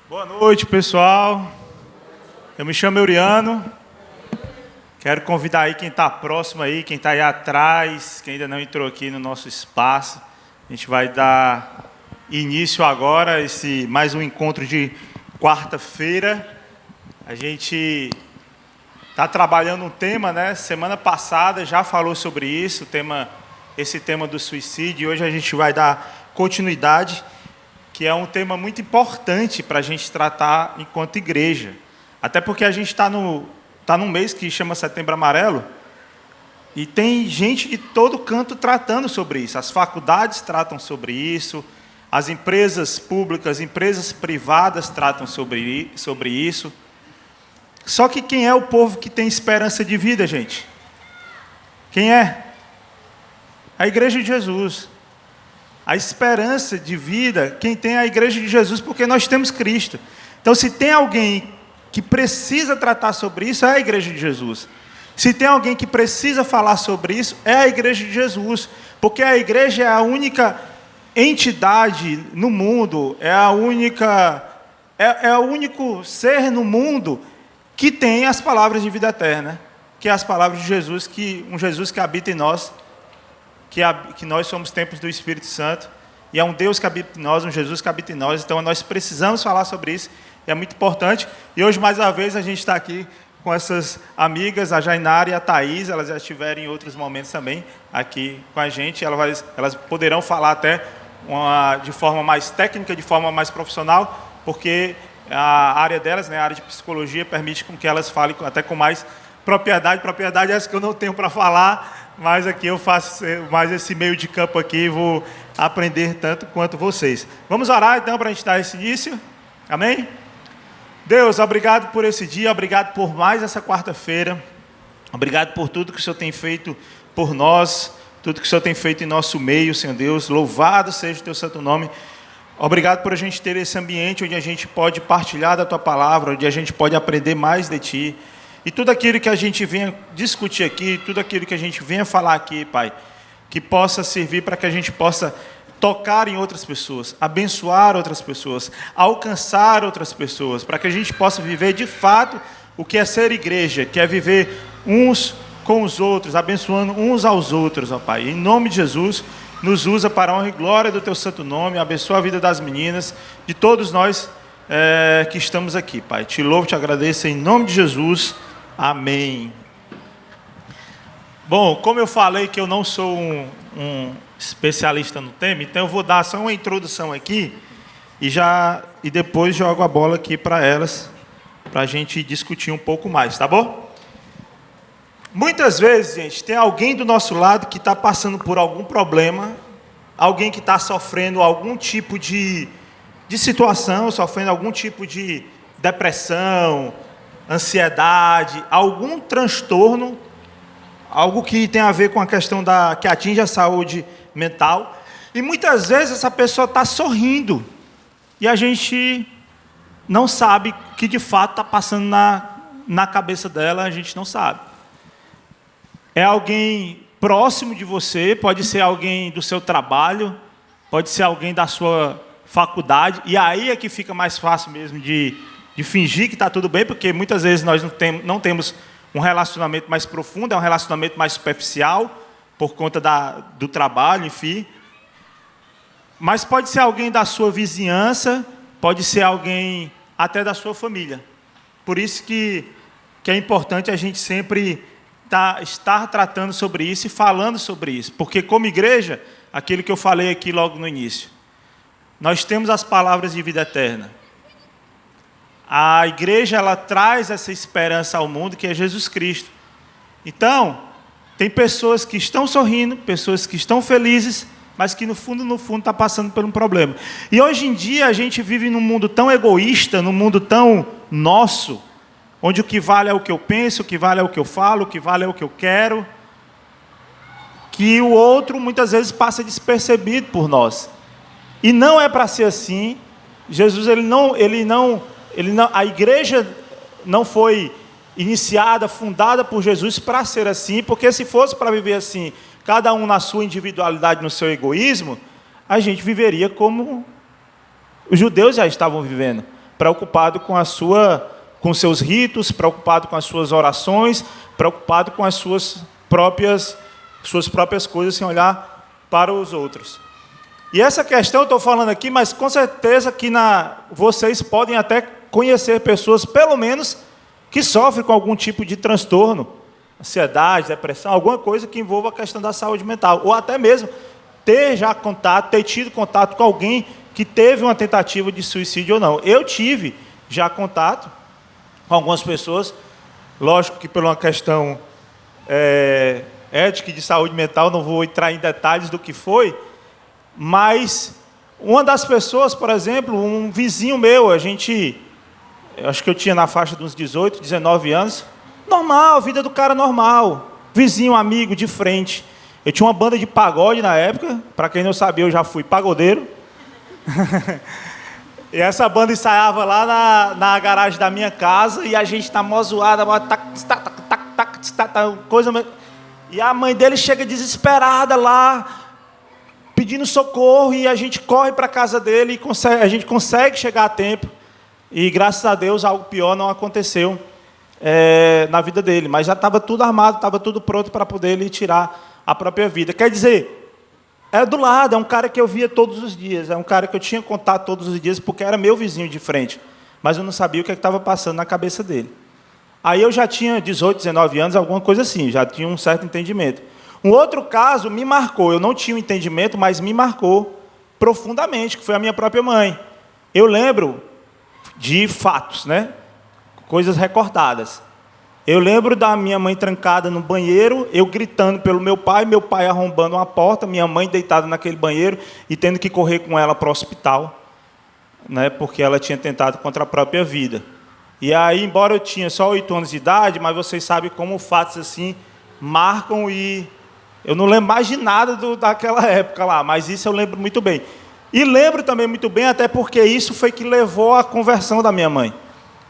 Boa noite, pessoal. Eu me chamo Euriano. Quero convidar aí quem está próximo aí, quem está aí atrás, quem ainda não entrou aqui no nosso espaço. A gente vai dar início agora a mais um encontro de quarta-feira. A gente está trabalhando um tema, né? Semana passada já falou sobre isso, esse tema do suicídio. E hoje a gente vai dar continuidade, que é um tema muito importante para a gente tratar enquanto igreja. Até porque a gente está num mês que chama Setembro Amarelo, e tem gente de todo canto tratando sobre isso. As faculdades tratam sobre isso, as empresas públicas, empresas privadas tratam sobre isso. Só que quem é o povo que tem esperança de vida, gente? Quem é? A Igreja de Jesus. A esperança de vida, quem tem é a Igreja de Jesus, porque nós temos Cristo. Então, se tem alguém que precisa tratar sobre isso, é a Igreja de Jesus. Se tem alguém que precisa falar sobre isso, é a Igreja de Jesus. Porque a Igreja é a única entidade no mundo, é o único ser no mundo que tem as palavras de vida eterna, que é as palavras de Jesus, um Jesus que habita em nós, que nós somos templos do Espírito Santo, e é um Deus que habita em nós, um Jesus que habita em nós. Então nós precisamos falar sobre isso, e é muito importante. E hoje, mais uma vez, a gente está aqui com essas amigas, a Jainara e a Thaís. Elas já estiveram em outros momentos também aqui com a gente. Elas poderão falar até de forma mais técnica, de forma mais profissional, porque a área delas, né, a área de psicologia, permite com que elas falem até com mais propriedade. Propriedade é essa que eu não tenho para falar, mas aqui eu faço mais esse meio de campo aqui e vou aprender tanto quanto vocês. Vamos orar então para a gente dar esse início? Amém? Deus, obrigado por esse dia, obrigado por mais essa quarta-feira, obrigado por tudo que o Senhor tem feito por nós, tudo que o Senhor tem feito em nosso meio, Senhor Deus. Louvado seja o Teu santo nome. Obrigado por a gente ter esse ambiente onde a gente pode partilhar da Tua palavra, onde a gente pode aprender mais de Ti. E tudo aquilo que a gente venha discutir aqui, tudo aquilo que a gente venha falar aqui, Pai, que possa servir para que a gente possa tocar em outras pessoas, abençoar outras pessoas, alcançar outras pessoas, para que a gente possa viver de fato o que é ser igreja, que é viver uns com os outros, abençoando uns aos outros, ó Pai. Em nome de Jesus, nos usa para a honra e glória do Teu santo nome, abençoa a vida das meninas, de todos nós que estamos aqui, Pai. Te louvo, te agradeço, em nome de Jesus. Amém. Bom, como eu falei que eu não sou um especialista no tema, então eu vou dar só uma introdução aqui e depois jogo a bola aqui para elas, para a gente discutir um pouco mais, tá bom? Muitas vezes, gente, tem alguém do nosso lado que está passando por algum problema, alguém que está sofrendo algum tipo de situação, sofrendo algum tipo de depressão, ansiedade, algum transtorno, algo que tem a ver com a questão que atinge a saúde mental. E muitas vezes essa pessoa está sorrindo e a gente não sabe o que de fato está passando na cabeça dela, a gente não sabe. É alguém próximo de você, pode ser alguém do seu trabalho, pode ser alguém da sua faculdade, e aí é que fica mais fácil mesmo de fingir que está tudo bem, porque muitas vezes nós não temos um relacionamento mais profundo, é um relacionamento mais superficial, por conta do trabalho, enfim. Mas pode ser alguém da sua vizinhança, pode ser alguém até da sua família. Por isso que é importante a gente sempre estar tratando sobre isso e falando sobre isso. Porque como igreja, aquilo que eu falei aqui logo no início, nós temos as palavras de vida eterna. A igreja, ela traz essa esperança ao mundo, que é Jesus Cristo. Então, tem pessoas que estão sorrindo, pessoas que estão felizes, mas que no fundo está passando por um problema. E hoje em dia a gente vive num mundo tão egoísta, num mundo tão nosso, onde o que vale é o que eu penso, o que vale é o que eu falo, o que vale é o que eu quero, que o outro muitas vezes passa despercebido por nós. E não é para ser assim. Jesus, a igreja não foi iniciada, fundada por Jesus para ser assim, porque se fosse para viver assim, cada um na sua individualidade, no seu egoísmo, a gente viveria como os judeus já estavam vivendo. preocupado com seus ritos, preocupado com as suas orações, preocupado com as suas próprias coisas, sem olhar para os outros. E essa questão eu estou falando aqui, mas com certeza que vocês podem até conhecer pessoas, pelo menos, que sofrem com algum tipo de transtorno, ansiedade, depressão, alguma coisa que envolva a questão da saúde mental, ou até mesmo ter tido contato com alguém que teve uma tentativa de suicídio ou não. Eu tive já contato com algumas pessoas, lógico que por uma questão ética e de saúde mental, não vou entrar em detalhes do que foi, mas uma das pessoas, por exemplo, um vizinho meu, acho que eu tinha na faixa de uns 18, 19 anos, normal, vida do cara normal, vizinho, amigo, de frente. Eu tinha uma banda de pagode na época, para quem não sabia, eu já fui pagodeiro. E essa banda ensaiava lá na garagem da minha casa, e a gente tá mó zoada, coisa. E a mãe dele chega desesperada lá, pedindo socorro, e a gente corre para a casa dele, e a gente consegue chegar a tempo. E graças a Deus algo pior não aconteceu na vida dele, mas já estava tudo armado, estava tudo pronto para poder ele tirar a própria vida. Quer dizer, é do lado, é um cara que eu via todos os dias, é um cara que eu tinha contato todos os dias, porque era meu vizinho de frente, mas eu não sabia o que estava passando na cabeça dele. Aí eu já tinha 18, 19 anos, alguma coisa assim, já tinha um certo entendimento. Um outro caso me marcou, eu não tinha um entendimento, mas me marcou profundamente, que foi a minha própria mãe. Eu lembro de fatos, né? Coisas recordadas. Eu lembro da minha mãe trancada no banheiro, eu gritando pelo meu pai arrombando uma porta, minha mãe deitada naquele banheiro e tendo que correr com ela para o hospital, né? Porque ela tinha tentado contra a própria vida. E aí, embora eu tinha só 8 anos de idade, mas vocês sabem como fatos assim marcam, e eu não lembro mais de nada daquela época lá, mas isso eu lembro muito bem. E lembro também muito bem, até porque isso foi que levou à conversão da minha mãe.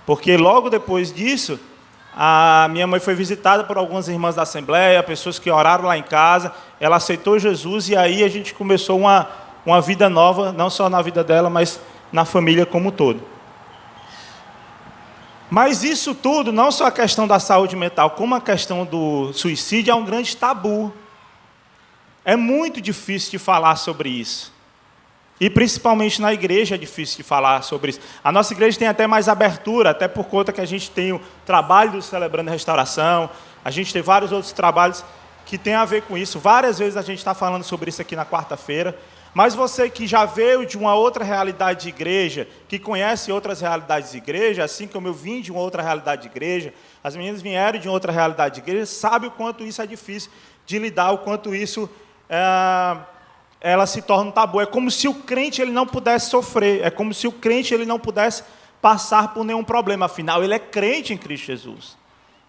Porque logo depois disso, a minha mãe foi visitada por algumas irmãs da Assembleia, pessoas que oraram lá em casa, ela aceitou Jesus, e aí a gente começou uma vida nova, não só na vida dela, mas na família como um todo. Mas isso tudo, não só a questão da saúde mental, como a questão do suicídio, é um grande tabu. É muito difícil de falar sobre isso. E principalmente na igreja é difícil de falar sobre isso. A nossa igreja tem até mais abertura, até por conta que a gente tem o trabalho do Celebrando a Restauração, a gente tem vários outros trabalhos que têm a ver com isso. Várias vezes a gente está falando sobre isso aqui na quarta-feira. Mas você que já veio de uma outra realidade de igreja, que conhece outras realidades de igreja, assim como eu vim de uma outra realidade de igreja, as meninas vieram de uma outra realidade de igreja, sabe o quanto isso é difícil de lidar, o quanto isso ela se torna um tabu. É como se o crente ele não pudesse sofrer, é como se o crente ele não pudesse passar por nenhum problema, afinal ele é crente em Cristo Jesus.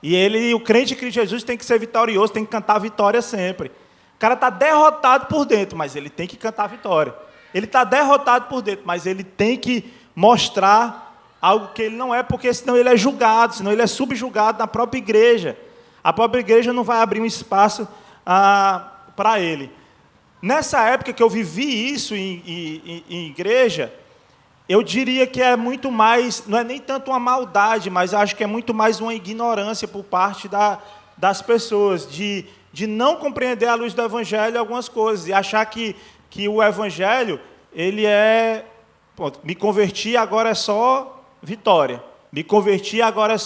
E o crente em Cristo Jesus tem que ser vitorioso, tem que cantar a vitória sempre. O cara está derrotado por dentro, mas ele tem que cantar a vitória. Ele está derrotado por dentro, mas ele tem que mostrar algo que ele não é, porque senão ele é julgado, senão ele é subjugado na própria igreja. A própria igreja não vai abrir um espaço para ele. Nessa época que eu vivi isso em igreja, eu diria que é muito mais, não é nem tanto uma maldade, mas acho que é muito mais uma ignorância por parte das pessoas, de não compreender à luz do Evangelho algumas coisas, e achar que o Evangelho, ele me converti, agora é só vitória. Me converti, agora é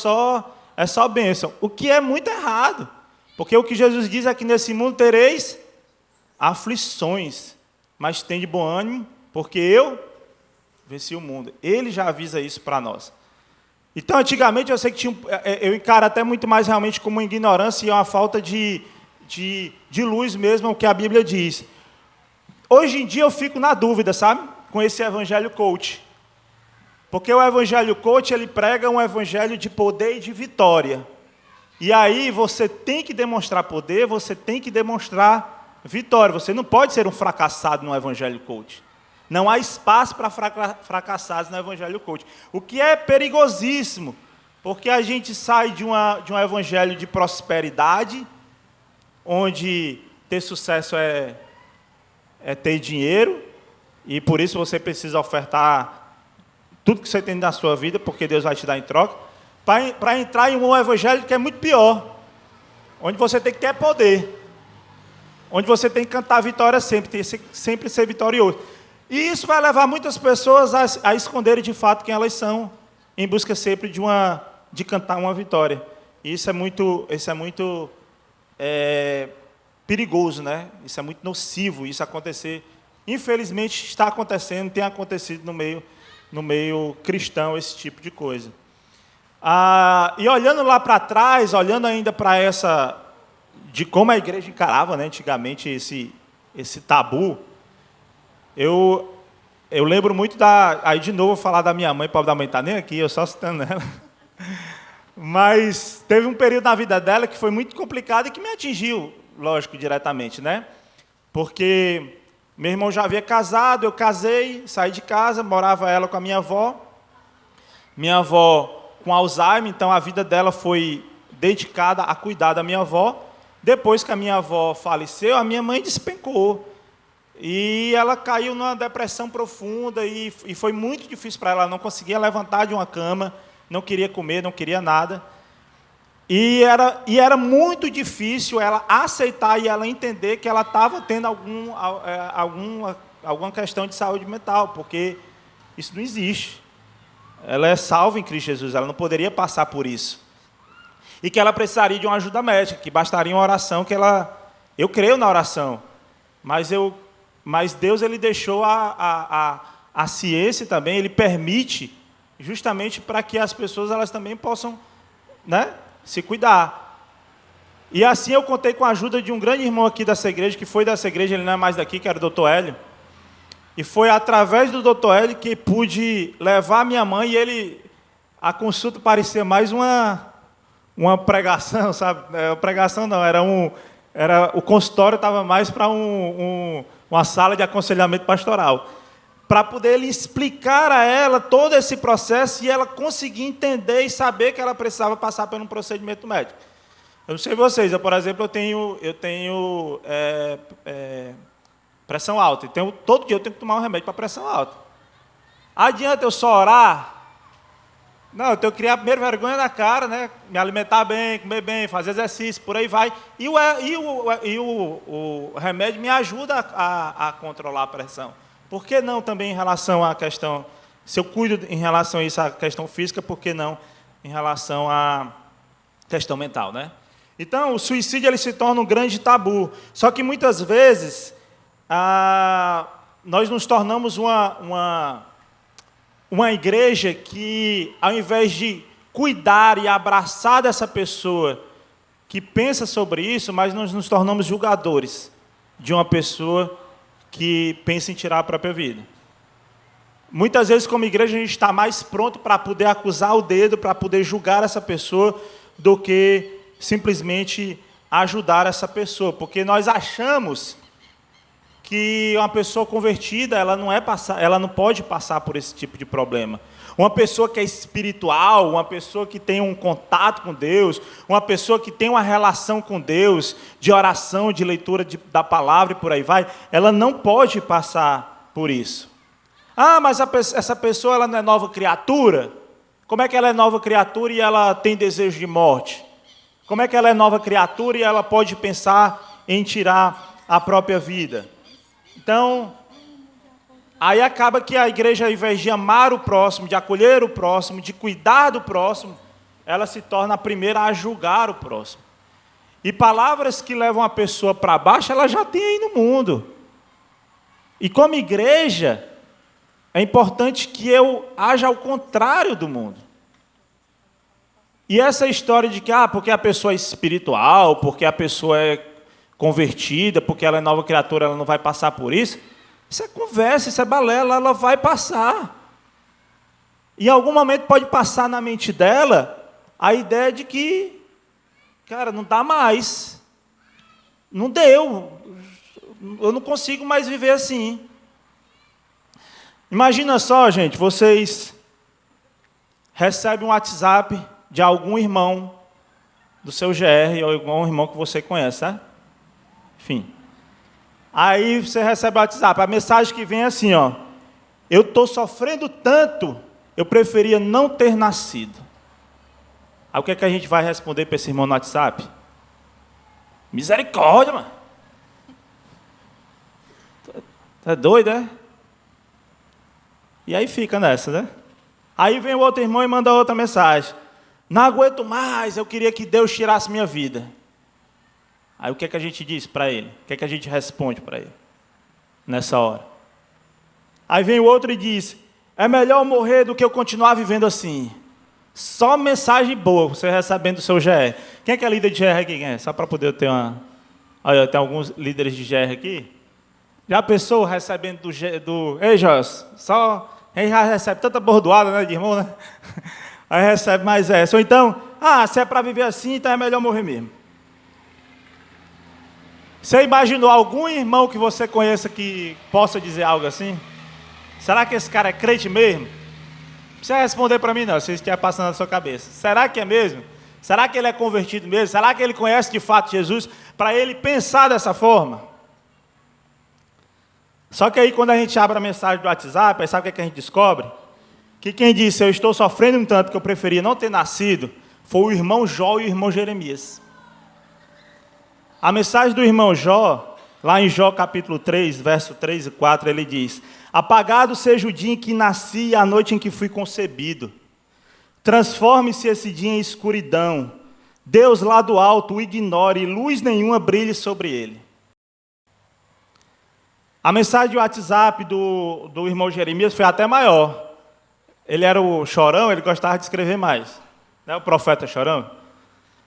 só bênção. O que é muito errado, porque o que Jesus diz é que nesse mundo tereis aflições, mas tem de bom ânimo, porque eu venci o mundo. Ele já avisa isso para nós. Então, antigamente, eu sei que eu encaro até muito mais realmente como uma ignorância e uma falta de luz mesmo, o que a Bíblia diz. Hoje em dia eu fico na dúvida, sabe? Com esse evangelho coach. Porque o evangelho coach, ele prega um evangelho de poder e de vitória. E aí você tem que demonstrar poder, você tem que demonstrar vitória. Você não pode ser um fracassado no evangelho coach. Não há espaço para fracassados no evangelho coach. O que é perigosíssimo, porque a gente sai de um evangelho de prosperidade, onde ter sucesso é ter dinheiro, e por isso você precisa ofertar tudo que você tem na sua vida, porque Deus vai te dar em troca, para entrar em um evangelho que é muito pior, onde você tem que ter poder, onde você tem que cantar a vitória sempre ser vitorioso. E isso vai levar muitas pessoas a esconderem de fato quem elas são, em busca sempre de cantar uma vitória. E isso é muito perigoso, né? Isso é muito nocivo, isso acontecer. Infelizmente está acontecendo, tem acontecido no meio cristão esse tipo de coisa. E olhando lá para trás, olhando ainda para de como a igreja encarava, né, antigamente esse tabu, eu lembro muito aí de novo falar da minha mãe, pobre da mãe está nem aqui, eu só citando ela. Mas teve um período na vida dela que foi muito complicado e que me atingiu, lógico, diretamente, né? Porque meu irmão já havia casado, eu casei, saí de casa, morava ela com a minha avó com Alzheimer, então a vida dela foi dedicada a cuidar da minha avó. Depois que a minha avó faleceu, a minha mãe despencou. E ela caiu numa depressão profunda e foi muito difícil para ela. Ela não conseguia levantar de uma cama, não queria comer, não queria nada. E era muito difícil ela aceitar e ela entender que ela estava tendo alguma questão de saúde mental, porque isso não existe. Ela é salva em Cristo Jesus, ela não poderia passar por isso. E que ela precisaria de uma ajuda médica, que bastaria uma oração eu creio na oração, mas Deus ele deixou a ciência também, ele permite justamente para que as pessoas elas também possam, né, se cuidar. E assim eu contei com a ajuda de um grande irmão aqui dessa igreja, que foi dessa igreja, ele não é mais daqui, que era o Dr. Hélio. E foi através do Dr. Hélio que pude levar a minha mãe, e a consulta parecia mais uma pregação, sabe? Pregação não, o consultório estava mais para uma sala de aconselhamento pastoral, para poder ele explicar a ela todo esse processo e ela conseguir entender e saber que ela precisava passar por um procedimento médico. Eu não sei vocês, por exemplo, eu tenho pressão alta, então todo dia eu tenho que tomar um remédio para pressão alta. Adianta eu só orar? Não, eu tenho que criar primeiro vergonha na cara, né? Me alimentar bem, comer bem, fazer exercício, por aí vai. E o remédio me ajuda a controlar a pressão. Por que não também em relação à questão, se eu cuido em relação a isso, a questão física, por que não em relação à questão mental, né? Então, o suicídio ele se torna um grande tabu. Só que muitas vezes nós nos tornamos uma igreja que, ao invés de cuidar e abraçar dessa pessoa que pensa sobre isso, mas nós nos tornamos julgadores de uma pessoa que pensa em tirar a própria vida. Muitas vezes, como igreja, a gente está mais pronto para poder acusar o dedo, para poder julgar essa pessoa, do que simplesmente ajudar essa pessoa, porque nós achamos que uma pessoa convertida, ela não pode passar por esse tipo de problema. Uma pessoa que é espiritual, uma pessoa que tem um contato com Deus, uma pessoa que tem uma relação com Deus, de oração, de leitura da palavra e por aí vai, ela não pode passar por isso. Mas essa pessoa ela não é nova criatura? Como é que ela é nova criatura e ela tem desejo de morte? Como é que ela é nova criatura e ela pode pensar em tirar a própria vida? Então, aí acaba que a igreja, ao invés de amar o próximo, de acolher o próximo, de cuidar do próximo, ela se torna a primeira a julgar o próximo. E palavras que levam a pessoa para baixo, ela já tem aí no mundo. E como igreja, é importante que eu haja ao contrário do mundo. E essa história de que, porque a pessoa é espiritual, porque a pessoa é convertida, porque ela é nova criatura, ela não vai passar por isso, isso é conversa, isso é balela, ela vai passar. Em algum momento pode passar na mente dela a ideia de que, cara, não dá mais, não deu, eu não consigo mais viver assim. Imagina só, gente, vocês recebem um WhatsApp de algum irmão do seu GR, ou algum irmão que você conhece, né? Enfim. Aí você recebe o WhatsApp, a mensagem que vem é assim, eu estou sofrendo tanto eu preferia não ter nascido. Aí o que é que a gente vai responder para esse irmão no WhatsApp? Misericórdia, mano. Tá doido, é? E aí fica nessa, né? Aí vem o outro irmão e manda outra mensagem. Não aguento mais, eu queria que Deus tirasse minha vida. Aí o que é que a gente diz para ele? O que é que a gente responde para ele? Nessa hora. Aí vem o outro e diz, é melhor eu morrer do que eu continuar vivendo assim. Só mensagem boa, você recebendo do seu GR. Quem é que é líder de GR aqui? Quem é? Só para poder ter uma... Olha, tem alguns líderes de GR aqui. Já pensou recebendo do... Ei, Jós, só... A gente já recebe tanta bordoada, né, de irmão, né? Aí recebe mais essa. Ou então, se é para viver assim, então é melhor morrer mesmo. Você imaginou algum irmão que você conheça que possa dizer algo assim? Será que esse cara é crente mesmo? Não precisa responder para mim não, se estiver passando na sua cabeça. Será que é mesmo? Será que ele é convertido mesmo? Será que ele conhece de fato Jesus? Para ele pensar dessa forma? Só que aí quando a gente abre a mensagem do WhatsApp, aí sabe o que a gente descobre? Que quem disse, eu estou sofrendo um tanto que eu preferia não ter nascido, foi o irmão Jó e o irmão Jeremias. A mensagem do irmão Jó, lá em Jó capítulo 3, verso 3 e 4, ele diz, apagado seja o dia em que nasci e a noite em que fui concebido. Transforme-se esse dia em escuridão. Deus lá do alto o ignore e luz nenhuma brilhe sobre ele. A mensagem do WhatsApp do irmão Jeremias foi até maior. Ele era o chorão, ele gostava de escrever mais. Né? O profeta chorão.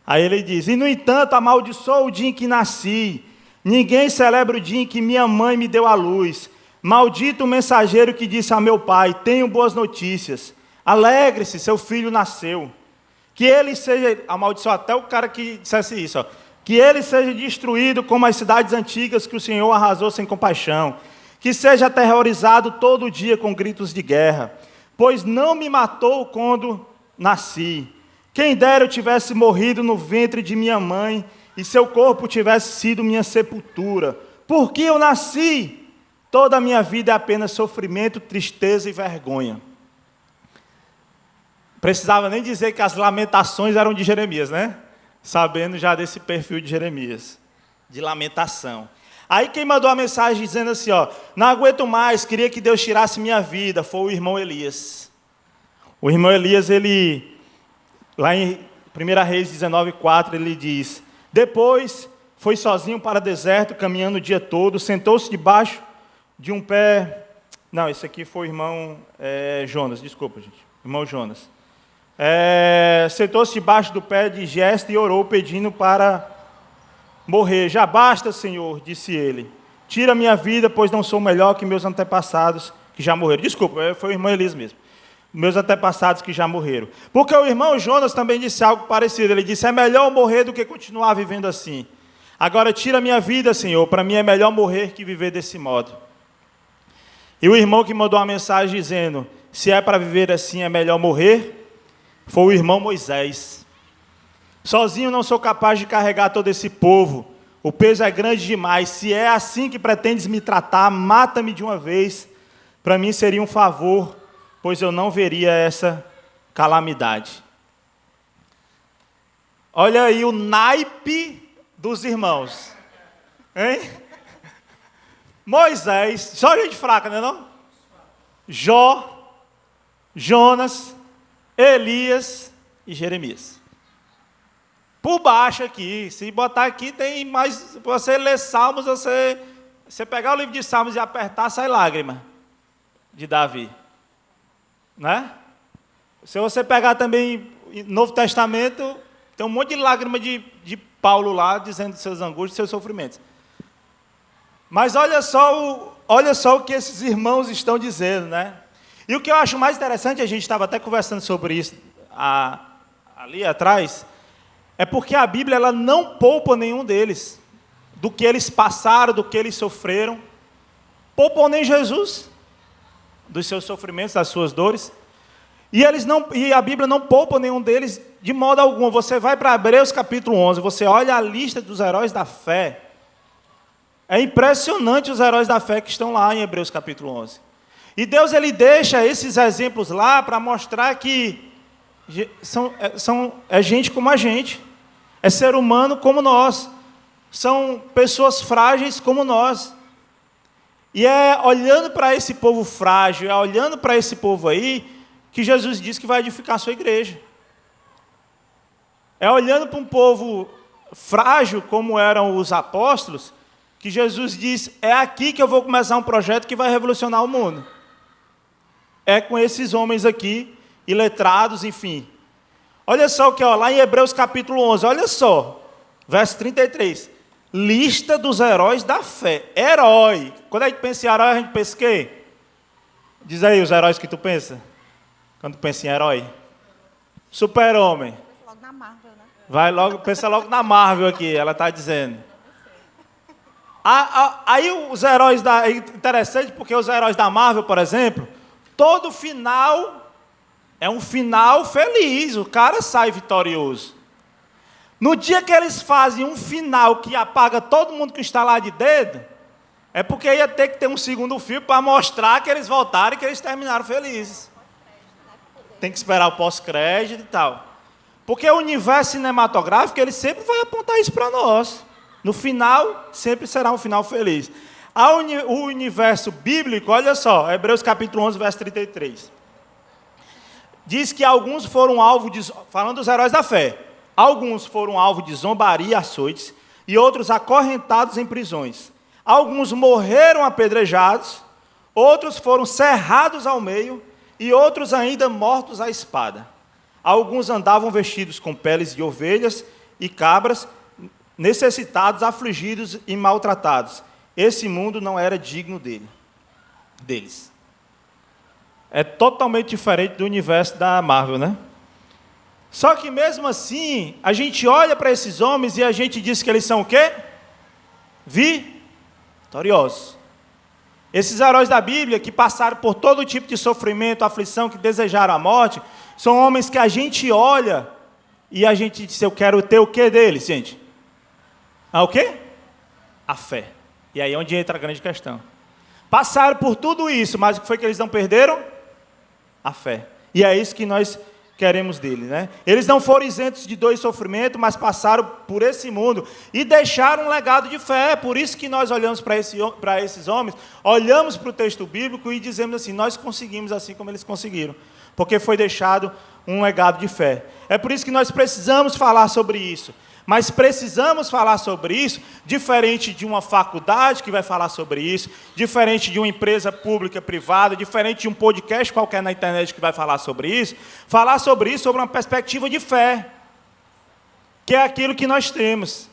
Aí ele diz, e no entanto amaldiçoa o dia em que nasci. Ninguém celebra o dia em que minha mãe me deu à luz. Maldito o mensageiro que disse a meu pai, tenho boas notícias. Alegre-se, seu filho nasceu. Que ele seja, amaldiçoa até o cara que dissesse isso, ó. Que ele seja destruído como as cidades antigas que o Senhor arrasou sem compaixão. Que seja aterrorizado todo dia com gritos de guerra. Pois não me matou quando nasci. Quem dera eu tivesse morrido no ventre de minha mãe e seu corpo tivesse sido minha sepultura. Porque eu nasci? Toda a minha vida é apenas sofrimento, tristeza e vergonha. Precisava nem dizer que as lamentações eram de Jeremias, né? Sabendo já desse perfil de Jeremias, de lamentação. Aí quem mandou a mensagem dizendo assim, ó, não aguento mais, queria que Deus tirasse minha vida, foi o irmão Elias. O irmão Elias, ele, lá em 1 Reis 19:4, ele diz, depois foi sozinho para o deserto, caminhando o dia todo, sentou-se debaixo de um pé... Não, esse aqui foi o irmão Jonas, desculpa, gente, irmão Jonas. Sentou-se debaixo do pé de Jeste e orou, pedindo para morrer. Já basta, Senhor, disse ele. Tira minha vida, pois não sou melhor que meus antepassados que já morreram. Desculpa, foi o irmão Elias mesmo. Meus antepassados que já morreram. Porque o irmão Jonas também disse algo parecido. Ele disse, é melhor morrer do que continuar vivendo assim. Agora tira minha vida, Senhor. Para mim é melhor morrer que viver desse modo. E o irmão que mandou uma mensagem dizendo, se é para viver assim é melhor morrer, foi o irmão Moisés. Sozinho não sou capaz de carregar todo esse povo. O peso é grande demais. Se é assim que pretendes me tratar, mata-me de uma vez. Para mim seria um favor, pois eu não veria essa calamidade. Olha aí o naipe dos irmãos. Hein? Moisés, só gente fraca, não é não? Jó, Jonas, Elias e Jeremias. Por baixo aqui, se botar aqui tem mais, você ler Salmos, você pegar o livro de Salmos e apertar, sai lágrima de Davi. Né? Se você pegar também Novo Testamento, tem um monte de lágrima de Paulo lá, dizendo de seus angústias, seus sofrimentos. Mas olha só o que esses irmãos estão dizendo, né? E o que eu acho mais interessante, a gente estava até conversando sobre isso ali atrás, é porque a Bíblia ela não poupa nenhum deles, do que eles passaram, do que eles sofreram. Poupam nem Jesus, dos seus sofrimentos, das suas dores. E a Bíblia não poupa nenhum deles de modo algum. Você vai para Hebreus capítulo 11, você olha a lista dos heróis da fé. É impressionante os heróis da fé que estão lá em Hebreus capítulo 11. E Deus ele deixa esses exemplos lá para mostrar que é gente como a gente, é ser humano como nós, são pessoas frágeis como nós. E é olhando para esse povo frágil, é olhando para esse povo aí, que Jesus diz que vai edificar a sua igreja. É olhando para um povo frágil, como eram os apóstolos, que Jesus diz, é aqui que eu vou começar um projeto que vai revolucionar o mundo. É com esses homens aqui, iletrados, enfim. Olha só o que, lá em Hebreus capítulo 11, olha só, verso 33. Lista dos heróis da fé. Herói. Quando a gente pensa em herói, a gente pensa em quê? Diz aí os heróis que tu pensa. Quando tu pensa em herói. Super-homem. Pensa logo na Marvel, né? Vai logo, pensa logo na Marvel aqui, ela está dizendo. Aí os heróis da... É interessante porque os heróis da Marvel, por exemplo, todo final é um final feliz, o cara sai vitorioso. No dia que eles fazem um final que apaga todo mundo que está lá de dedo, é porque ia ter que ter um segundo filme para mostrar que eles voltaram e que eles terminaram felizes. Tem que esperar o pós-crédito e tal. Porque o universo cinematográfico, ele sempre vai apontar isso para nós. No final, sempre será um final feliz. O universo bíblico, olha só, Hebreus capítulo 11, verso 33. Diz que alguns foram alvo de... Falando dos heróis da fé. Alguns foram alvo de zombaria e açoites, e outros acorrentados em prisões. Alguns morreram apedrejados, outros foram cerrados ao meio, e outros ainda mortos à espada. Alguns andavam vestidos com peles de ovelhas e cabras, necessitados, afligidos e maltratados. Esse mundo não era digno deles. É totalmente diferente do universo da Marvel, né? Só que mesmo assim, a gente olha para esses homens e a gente diz que eles são o quê? Vitoriosos. Esses heróis da Bíblia que passaram por todo tipo de sofrimento, aflição, que desejaram a morte, são homens que a gente olha e a gente diz, eu quero ter o quê deles, gente? O quê? A fé. E aí é onde entra a grande questão. Passaram por tudo isso, mas o que foi que eles não perderam? A fé. E é isso que nós queremos dele, né? Eles não foram isentos de dor e sofrimento, mas passaram por esse mundo e deixaram um legado de fé. Por isso que nós olhamos para esses homens, olhamos para o texto bíblico e dizemos assim, nós conseguimos assim como eles conseguiram, porque foi deixado um legado de fé. É por isso que nós precisamos falar sobre isso. Mas precisamos falar sobre isso, diferente de uma faculdade que vai falar sobre isso, diferente de uma empresa pública, privada, diferente de um podcast qualquer na internet que vai falar sobre isso sobre uma perspectiva de fé, que é aquilo que nós temos.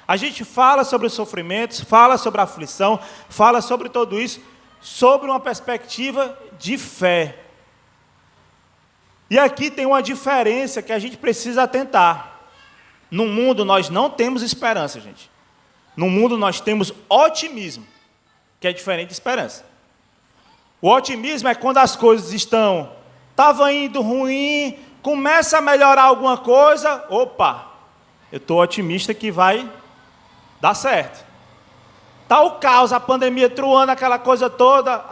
A gente fala sobre os sofrimentos, fala sobre a aflição, fala sobre tudo isso, sobre uma perspectiva de fé. E aqui tem uma diferença que a gente precisa atentar. No mundo nós não temos esperança, gente. No mundo nós temos otimismo, que é diferente de esperança. O otimismo é quando as coisas estava indo ruim, começa a melhorar alguma coisa, opa, eu estou otimista que vai dar certo. Está o caos, a pandemia truando, aquela coisa toda,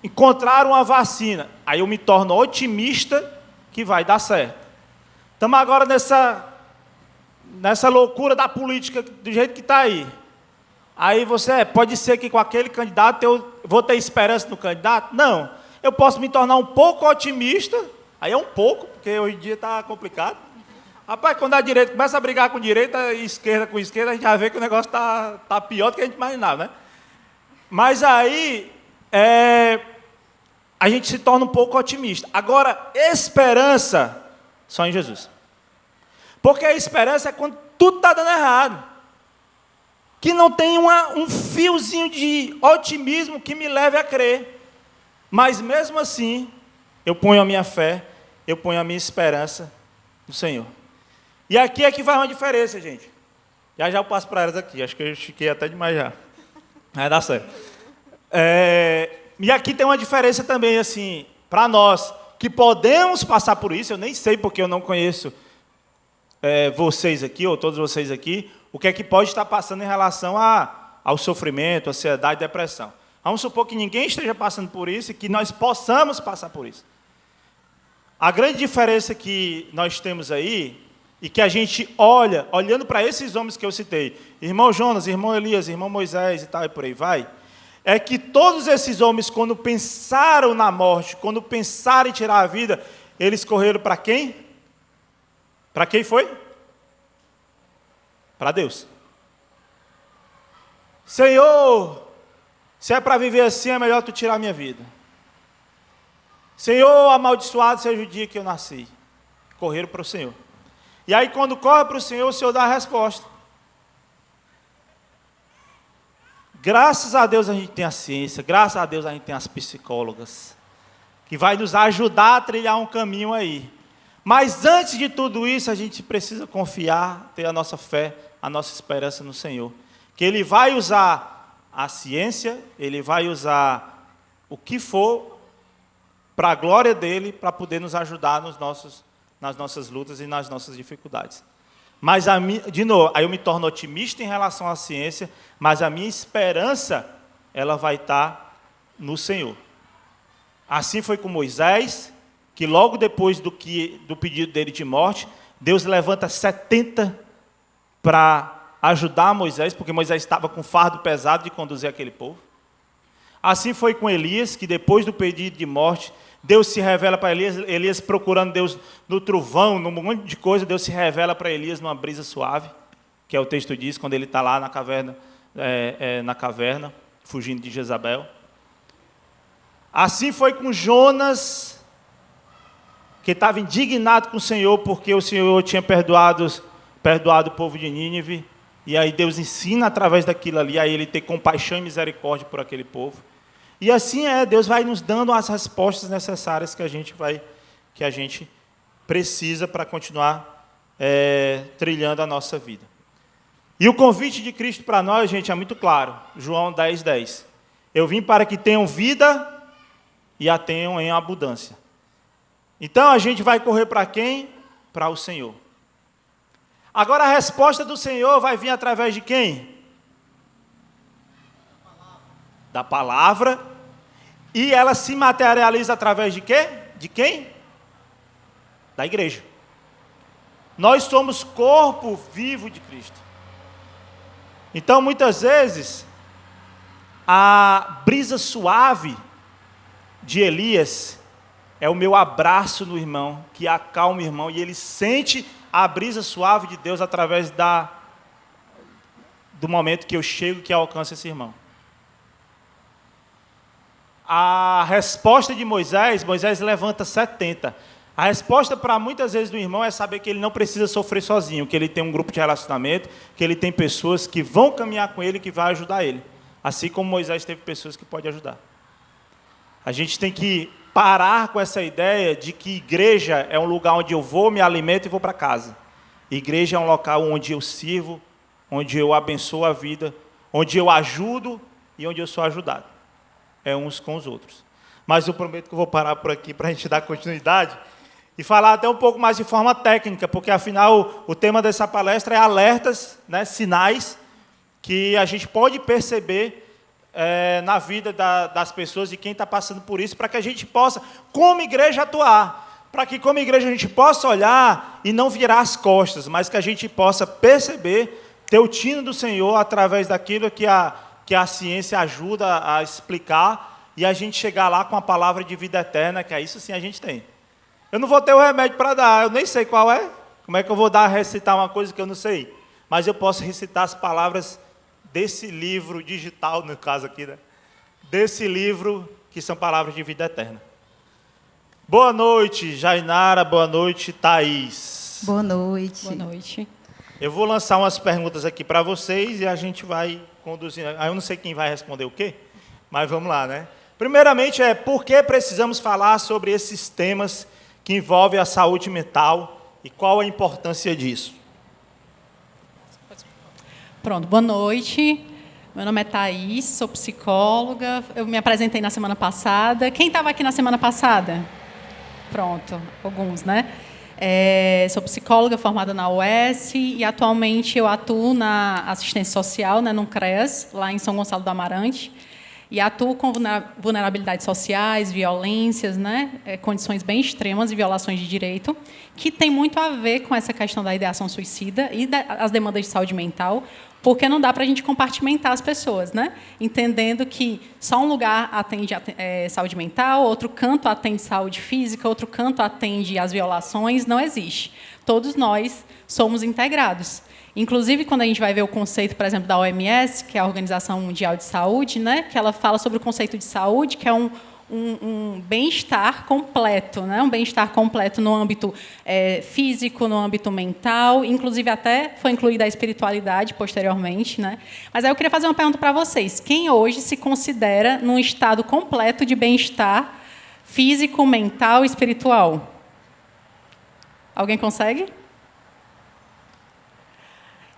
encontraram uma vacina, aí eu me torno otimista que vai dar certo. Estamos agora nessa loucura da política, do jeito que está aí. Aí pode ser que com aquele candidato eu vou ter esperança no candidato? Não. Eu posso me tornar um pouco otimista, aí é um pouco, porque hoje em dia está complicado. Rapaz, quando a direita começa a brigar com direita e esquerda com esquerda, a gente já vê que o negócio está pior do que a gente imaginava, né? Mas aí a gente se torna um pouco otimista. Agora, esperança só em Jesus. Porque a esperança é quando tudo está dando errado. Que não tem um fiozinho de otimismo que me leve a crer. Mas mesmo assim, eu ponho a minha fé, eu ponho a minha esperança no Senhor. E aqui é que vai uma diferença, gente. Já eu passo para elas aqui. Acho que eu estiquei até demais já. Vai dar certo. E aqui tem uma diferença também, assim, para nós, que podemos passar por isso. Eu nem sei porque eu não conheço vocês aqui, ou todos vocês aqui, o que é que pode estar passando em relação ao sofrimento, ansiedade e depressão. Vamos supor que ninguém esteja passando por isso e que nós possamos passar por isso. A grande diferença que nós temos aí, e que a gente olhando para esses homens que eu citei, irmão Jonas, irmão Elias, irmão Moisés e tal, e por aí vai, é que todos esses homens, quando pensaram na morte, quando pensaram em tirar a vida, eles correram para quem? Para quem foi? Para Deus. Senhor, se é para viver assim, é melhor tu tirar a minha vida. Senhor, amaldiçoado seja o dia que eu nasci. Correram para o Senhor. E aí, quando corre para o Senhor dá a resposta. Graças a Deus a gente tem a ciência, graças a Deus a gente tem as psicólogas, que vai nos ajudar a trilhar um caminho aí. Mas antes de tudo isso, a gente precisa confiar, ter a nossa fé, a nossa esperança no Senhor. Que Ele vai usar a ciência, Ele vai usar o que for para a glória dEle, para poder nos ajudar nas nossas lutas e nas nossas dificuldades. Mas, de novo, aí eu me torno otimista em relação à ciência, mas a minha esperança, ela vai estar no Senhor. Assim foi com Moisés, que logo depois do pedido dele de morte, Deus levanta 70 para ajudar Moisés, porque Moisés estava com fardo pesado de conduzir aquele povo. Assim foi com Elias, que depois do pedido de morte, Deus se revela para Elias, Elias procurando Deus no trovão, num monte de coisa, Deus se revela para Elias numa brisa suave, que é o texto diz, quando ele está lá na caverna, fugindo de Jezabel. Assim foi com Jonas, que estava indignado com o Senhor, porque o Senhor tinha perdoado o povo de Nínive, e aí Deus ensina através daquilo ali, a ele ter compaixão e misericórdia por aquele povo. E assim Deus vai nos dando as respostas necessárias que a gente precisa para continuar trilhando a nossa vida. E o convite de Cristo para nós, gente, é muito claro. João 10:10. Eu vim para que tenham vida e a tenham em abundância. Então a gente vai correr para quem? Para o Senhor. Agora a resposta do Senhor vai vir através de quem? Da palavra, e ela se materializa através de quê? De quem? Da igreja. Nós somos corpo vivo de Cristo. Então, muitas vezes, a brisa suave de Elias é o meu abraço no irmão, que acalma o irmão, e ele sente a brisa suave de Deus através do momento que eu chego, que alcança esse irmão. A resposta de Moisés levanta 70. A resposta para muitas vezes do irmão é saber que ele não precisa sofrer sozinho, que ele tem um grupo de relacionamento, que ele tem pessoas que vão caminhar com ele, que vai ajudar ele. Assim como Moisés teve pessoas que podem ajudar. A gente tem que parar com essa ideia de que igreja é um lugar onde eu vou, me alimento e vou para casa. Igreja é um local onde eu sirvo, onde eu abençoo a vida, onde eu ajudo e onde eu sou ajudado. É uns com os outros. Mas eu prometo que eu vou parar por aqui para a gente dar continuidade e falar até um pouco mais de forma técnica, porque afinal o tema dessa palestra é alertas, né, sinais que a gente pode perceber na vida das pessoas, de quem está passando por isso, para que a gente possa, como igreja, atuar. Para que, como igreja, a gente possa olhar e não virar as costas, mas que a gente possa perceber, ter o tino do Senhor através daquilo que a ciência ajuda a explicar, e a gente chegar lá com a palavra de vida eterna, que é isso sim a gente tem. Eu não vou ter o remédio para dar, eu nem sei qual é. Como é que eu vou recitar uma coisa que eu não sei? Mas eu posso recitar as palavras desse livro digital, no caso aqui, né? Desse livro, que são palavras de vida eterna. Boa noite, Jainara, boa noite, Thaís. Boa noite. Boa noite. Eu vou lançar umas perguntas aqui para vocês e a gente vai conduzindo. Eu não sei quem vai responder o quê, mas vamos lá, né? Primeiramente por que precisamos falar sobre esses temas que envolvem a saúde mental e qual a importância disso? Pronto, boa noite. Meu nome é Thaís, sou psicóloga. Eu me apresentei na semana passada. Quem estava aqui na semana passada? Pronto, alguns, né? Sou psicóloga formada na UES e atualmente eu atuo na assistência social, né, no CREAS, lá em São Gonçalo do Amarante. e atuo com vulnerabilidades sociais, violências, né, condições bem extremas e violações de direito, que tem muito a ver com essa questão da ideação suicida e as demandas de saúde mental, porque não dá para a gente compartimentar as pessoas, né? Entendendo que só um lugar atende saúde mental, outro canto atende saúde física, outro canto atende as violações, não existe. Todos nós somos integrados. Inclusive, quando a gente vai ver o conceito, por exemplo, da OMS, que é a Organização Mundial de Saúde, né? Que ela fala sobre o conceito de saúde, que é um bem-estar completo, né? Um bem-estar completo no âmbito físico, no âmbito mental, inclusive até foi incluída a espiritualidade posteriormente, né? Mas aí eu queria fazer uma pergunta para vocês. Quem hoje se considera num estado completo de bem-estar físico, mental e espiritual? Alguém consegue?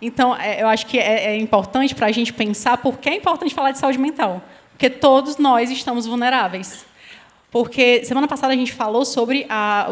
Então, eu acho que é importante para a gente pensar por que é importante falar de saúde mental. Porque todos nós estamos vulneráveis. Porque semana passada a gente falou sobre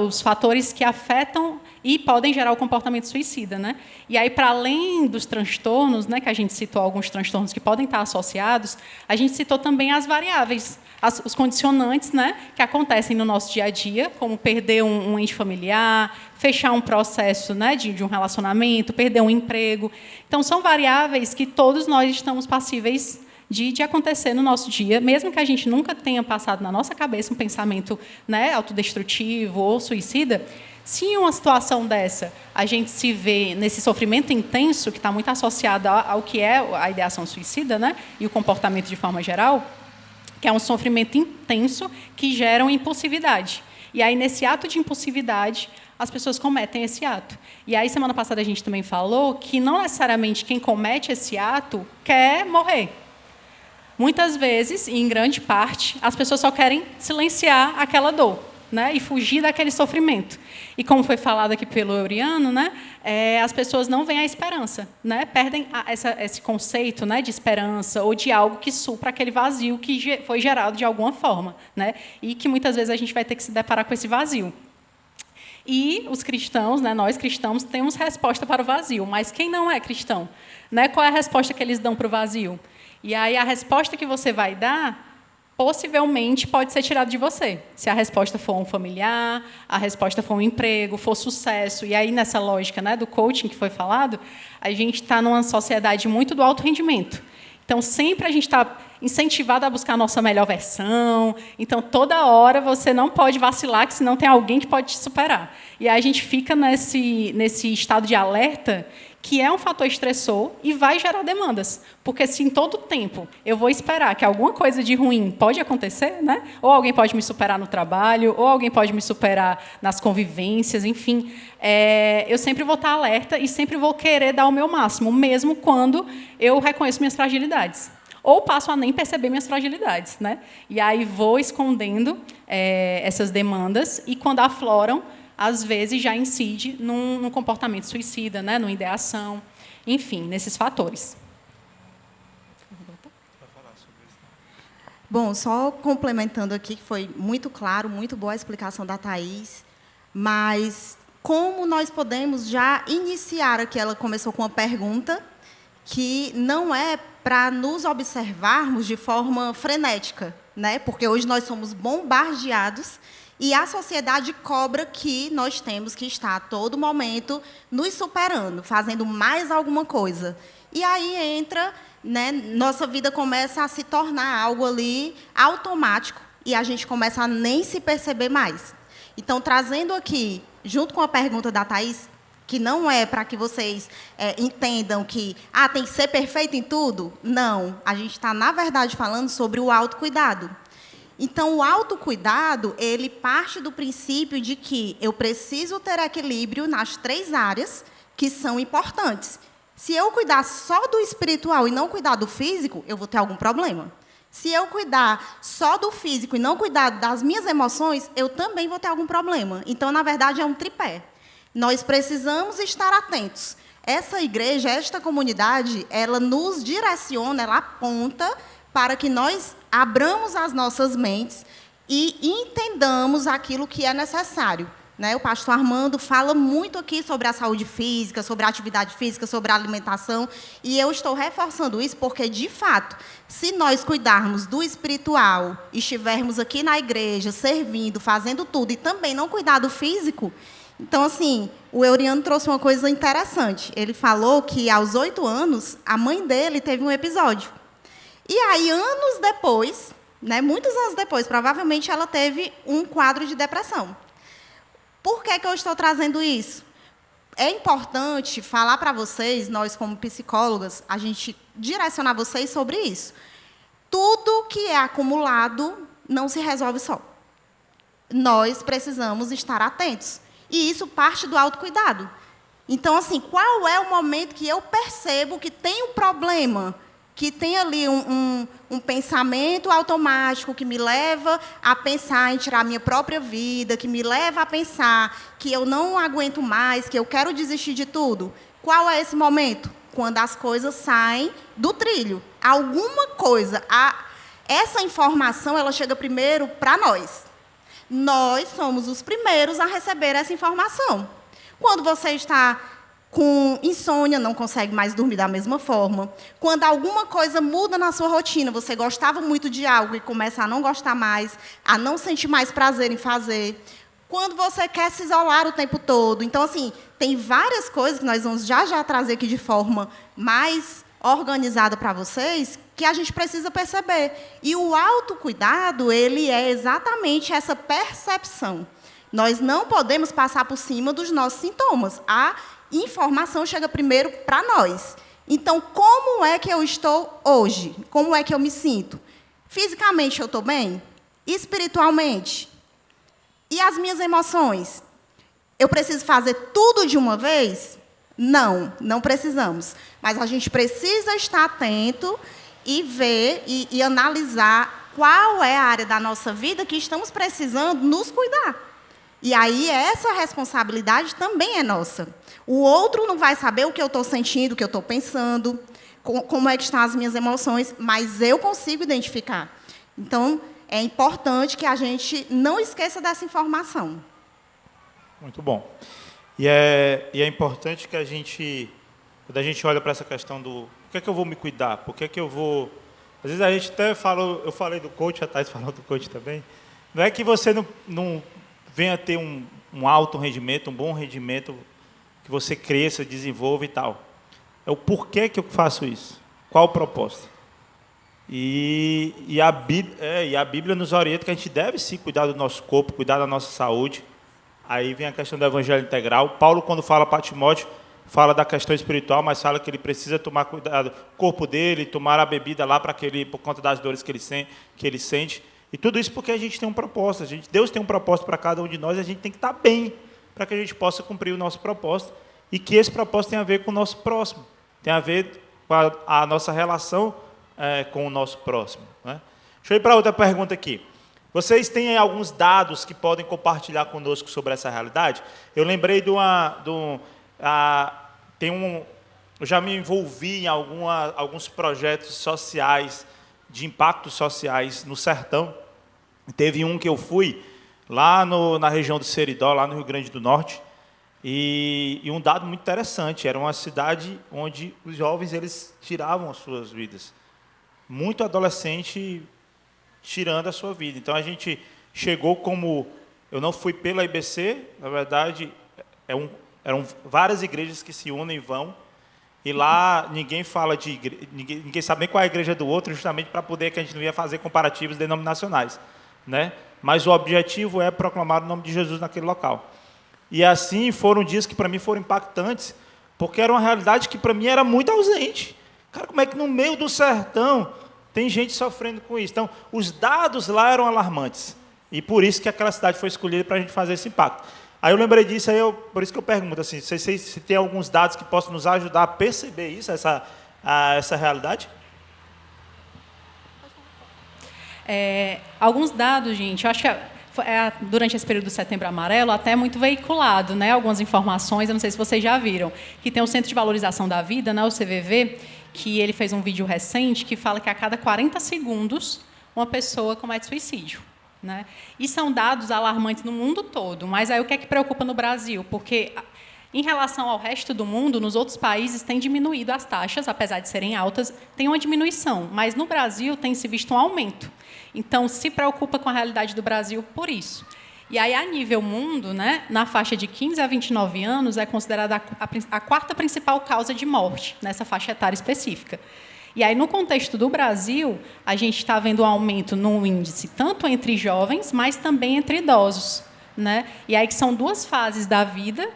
os fatores que afetam e podem gerar o comportamento suicida, né? E aí, para além dos transtornos, né, que a gente citou alguns transtornos que podem estar associados, a gente citou também as variáveis, os condicionantes, né, que acontecem no nosso dia a dia, como perder um ente familiar, fechar um processo, né, de um relacionamento, perder um emprego. Então, são variáveis que todos nós estamos passíveis de acontecer no nosso dia, mesmo que a gente nunca tenha passado na nossa cabeça um pensamento, né, autodestrutivo ou suicida. Se em uma situação dessa a gente se vê nesse sofrimento intenso, que está muito associado ao que é a ideação suicida, né, e o comportamento de forma geral, que é um sofrimento intenso que gera uma impulsividade. E aí, nesse ato de impulsividade, as pessoas cometem esse ato. E aí, semana passada, a gente também falou que não necessariamente quem comete esse ato quer morrer. Muitas vezes, e em grande parte, as pessoas só querem silenciar aquela dor, né, e fugir daquele sofrimento. E como foi falado aqui pelo Euriano, né, as pessoas não veem a esperança, né, perdem esse conceito, né, de esperança ou de algo que supra aquele vazio que foi gerado de alguma forma, né, e que muitas vezes a gente vai ter que se deparar com esse vazio. E os cristãos, né, nós cristãos, temos resposta para o vazio, mas quem não é cristão? Né, qual é a resposta que eles dão para o vazio? E aí a resposta que você vai dar, possivelmente, pode ser tirada de você. Se a resposta for um familiar, a resposta for um emprego, for sucesso. E aí, nessa lógica, né, do coaching que foi falado, a gente está numa sociedade muito do alto rendimento. Então, sempre a gente está incentivado a buscar a nossa melhor versão. Então, toda hora você não pode vacilar, que senão tem alguém que pode te superar. E aí a gente fica nesse estado de alerta, que é um fator estressor e vai gerar demandas. Porque se em todo tempo eu vou esperar que alguma coisa de ruim pode acontecer, né? Ou alguém pode me superar no trabalho, ou alguém pode me superar nas convivências, enfim, eu sempre vou estar alerta e sempre vou querer dar o meu máximo, mesmo quando eu reconheço minhas fragilidades. Ou passo a nem perceber minhas fragilidades, né? E aí vou escondendo essas demandas e, quando afloram, às vezes já incide num comportamento suicida, né, numa ideação, enfim, nesses fatores. Bom, só complementando aqui, que foi muito claro, muito boa a explicação da Thaís, mas como nós podemos já iniciar aqui? Ela começou com uma pergunta que não é para nos observarmos de forma frenética, né? Porque hoje nós somos bombardeados e a sociedade cobra que nós temos que estar a todo momento nos superando, fazendo mais alguma coisa. E aí entra, né, nossa vida começa a se tornar algo ali automático e a gente começa a nem se perceber mais. Então, trazendo aqui, junto com a pergunta da Thaís, que não é para que vocês entendam que tem que ser perfeito em tudo. Não, a gente está, na verdade, falando sobre o autocuidado. Então, o autocuidado, ele parte do princípio de que eu preciso ter equilíbrio nas 3 áreas que são importantes. Se eu cuidar só do espiritual e não cuidar do físico, eu vou ter algum problema. Se eu cuidar só do físico e não cuidar das minhas emoções, eu também vou ter algum problema. Então, na verdade, é um tripé. Nós precisamos estar atentos. Essa igreja, esta comunidade, ela nos direciona, ela aponta para que nós abramos as nossas mentes e entendamos aquilo que é necessário. né? O pastor Armando fala muito aqui sobre a saúde física, sobre a atividade física, sobre a alimentação, e eu estou reforçando isso porque, de fato, se nós cuidarmos do espiritual, estivermos aqui na igreja, servindo, fazendo tudo, e também não cuidar do físico, então, assim, o Euriano trouxe uma coisa interessante. Ele falou que, aos 8 anos, a mãe dele teve um episódio. E aí, anos depois, né, muitos anos depois, provavelmente ela teve um quadro de depressão. Por que eu estou trazendo isso? É importante falar para vocês, nós como psicólogas, a gente direcionar vocês sobre isso. Tudo que é acumulado não se resolve só. Nós precisamos estar atentos. E isso parte do autocuidado. Então, assim, qual é o momento que eu percebo que tem um problema? Que tem ali um pensamento automático que me leva a pensar em tirar a minha própria vida, que me leva a pensar que eu não aguento mais, que eu quero desistir de tudo. Qual é esse momento? Quando as coisas saem do trilho. Alguma coisa, essa informação, ela chega primeiro para nós. Nós somos os primeiros a receber essa informação. Quando você está com insônia, não consegue mais dormir da mesma forma. Quando alguma coisa muda na sua rotina, você gostava muito de algo e começa a não gostar mais, a não sentir mais prazer em fazer. Quando você quer se isolar o tempo todo. Então, assim, tem várias coisas que nós vamos já trazer aqui de forma mais organizada para vocês, que a gente precisa perceber. E o autocuidado, ele é exatamente essa percepção. Nós não podemos passar por cima dos nossos sintomas. A informação chega primeiro para nós. Então, como é que eu estou hoje? Como é que eu me sinto? Fisicamente, eu estou bem? Espiritualmente? E as minhas emoções? Eu preciso fazer tudo de uma vez? Não, não precisamos. Mas a gente precisa estar atento e ver e analisar qual é a área da nossa vida que estamos precisando nos cuidar. E aí, essa responsabilidade também é nossa. O outro não vai saber o que eu estou sentindo, o que eu estou pensando, como é que estão as minhas emoções, mas eu consigo identificar. Então, é importante que a gente não esqueça dessa informação. Muito bom. E é importante que a gente, quando a gente olha para essa questão do por que é que eu vou me cuidar, por que é que eu vou... Às vezes a gente até falou, eu falei do coach, a Thais falou do coach também, não é que você não venha ter um alto rendimento, um bom rendimento, que você cresça, desenvolva e tal. É o porquê que eu faço isso. Qual o propósito? E a Bíblia nos orienta que a gente deve sim cuidar do nosso corpo, cuidar da nossa saúde. Aí vem a questão do evangelho integral. Paulo, quando fala para Timóteo, fala da questão espiritual, mas fala que ele precisa tomar cuidado do corpo dele, tomar a bebida lá por conta das dores que ele sente. E tudo isso porque a gente tem um propósito. Deus tem um propósito para cada um de nós e a gente tem que estar bem para que a gente possa cumprir o nosso propósito e que esse propósito tenha a ver com o nosso próximo, tem a ver com a nossa relação com o nosso próximo, né? Deixa eu ir para outra pergunta aqui. Vocês têm alguns dados que podem compartilhar conosco sobre essa realidade? Eu lembrei eu já me envolvi em alguns projetos sociais, de impactos sociais no sertão. Teve um que eu fui lá na região do Seridó, lá no Rio Grande do Norte, e um dado muito interessante, era uma cidade onde os jovens eles tiravam as suas vidas. Muito adolescente tirando a sua vida. Então, a gente chegou como... Eu não fui pela IBC, na verdade, eram várias igrejas que se unem e vão, e lá ninguém fala de igreja, ninguém sabe nem qual é a igreja do outro, justamente para poder que a gente não ia fazer comparativos denominacionais, né? Mas o objetivo é proclamar o nome de Jesus naquele local. E assim foram dias que para mim foram impactantes, porque era uma realidade que para mim era muito ausente. Cara, como é que no meio do sertão tem gente sofrendo com isso? Então, os dados lá eram alarmantes. E por isso que aquela cidade foi escolhida para a gente fazer esse impacto. Aí eu lembrei disso, por isso que eu pergunto, assim, se tem alguns dados que possam nos ajudar a perceber isso, essa realidade? Alguns dados, gente, eu acho que durante esse período do Setembro Amarelo, até é muito veiculado, né, algumas informações, eu não sei se vocês já viram, que tem o Centro de Valorização da Vida, né, o CVV, que ele fez um vídeo recente que fala que a cada 40 segundos uma pessoa comete suicídio. né? E são dados alarmantes no mundo todo. Mas aí o que é que preocupa no Brasil? Porque, em relação ao resto do mundo, nos outros países tem diminuído as taxas, apesar de serem altas, tem uma diminuição. Mas no Brasil tem se visto um aumento. Então, se preocupa com a realidade do Brasil por isso. E aí, a nível mundo, né, na faixa de 15 a 29 anos, é considerada a quarta principal causa de morte, nessa faixa etária específica. E aí, no contexto do Brasil, a gente está vendo um aumento no índice tanto entre jovens, mas também entre idosos, né? E aí que são duas fases da vida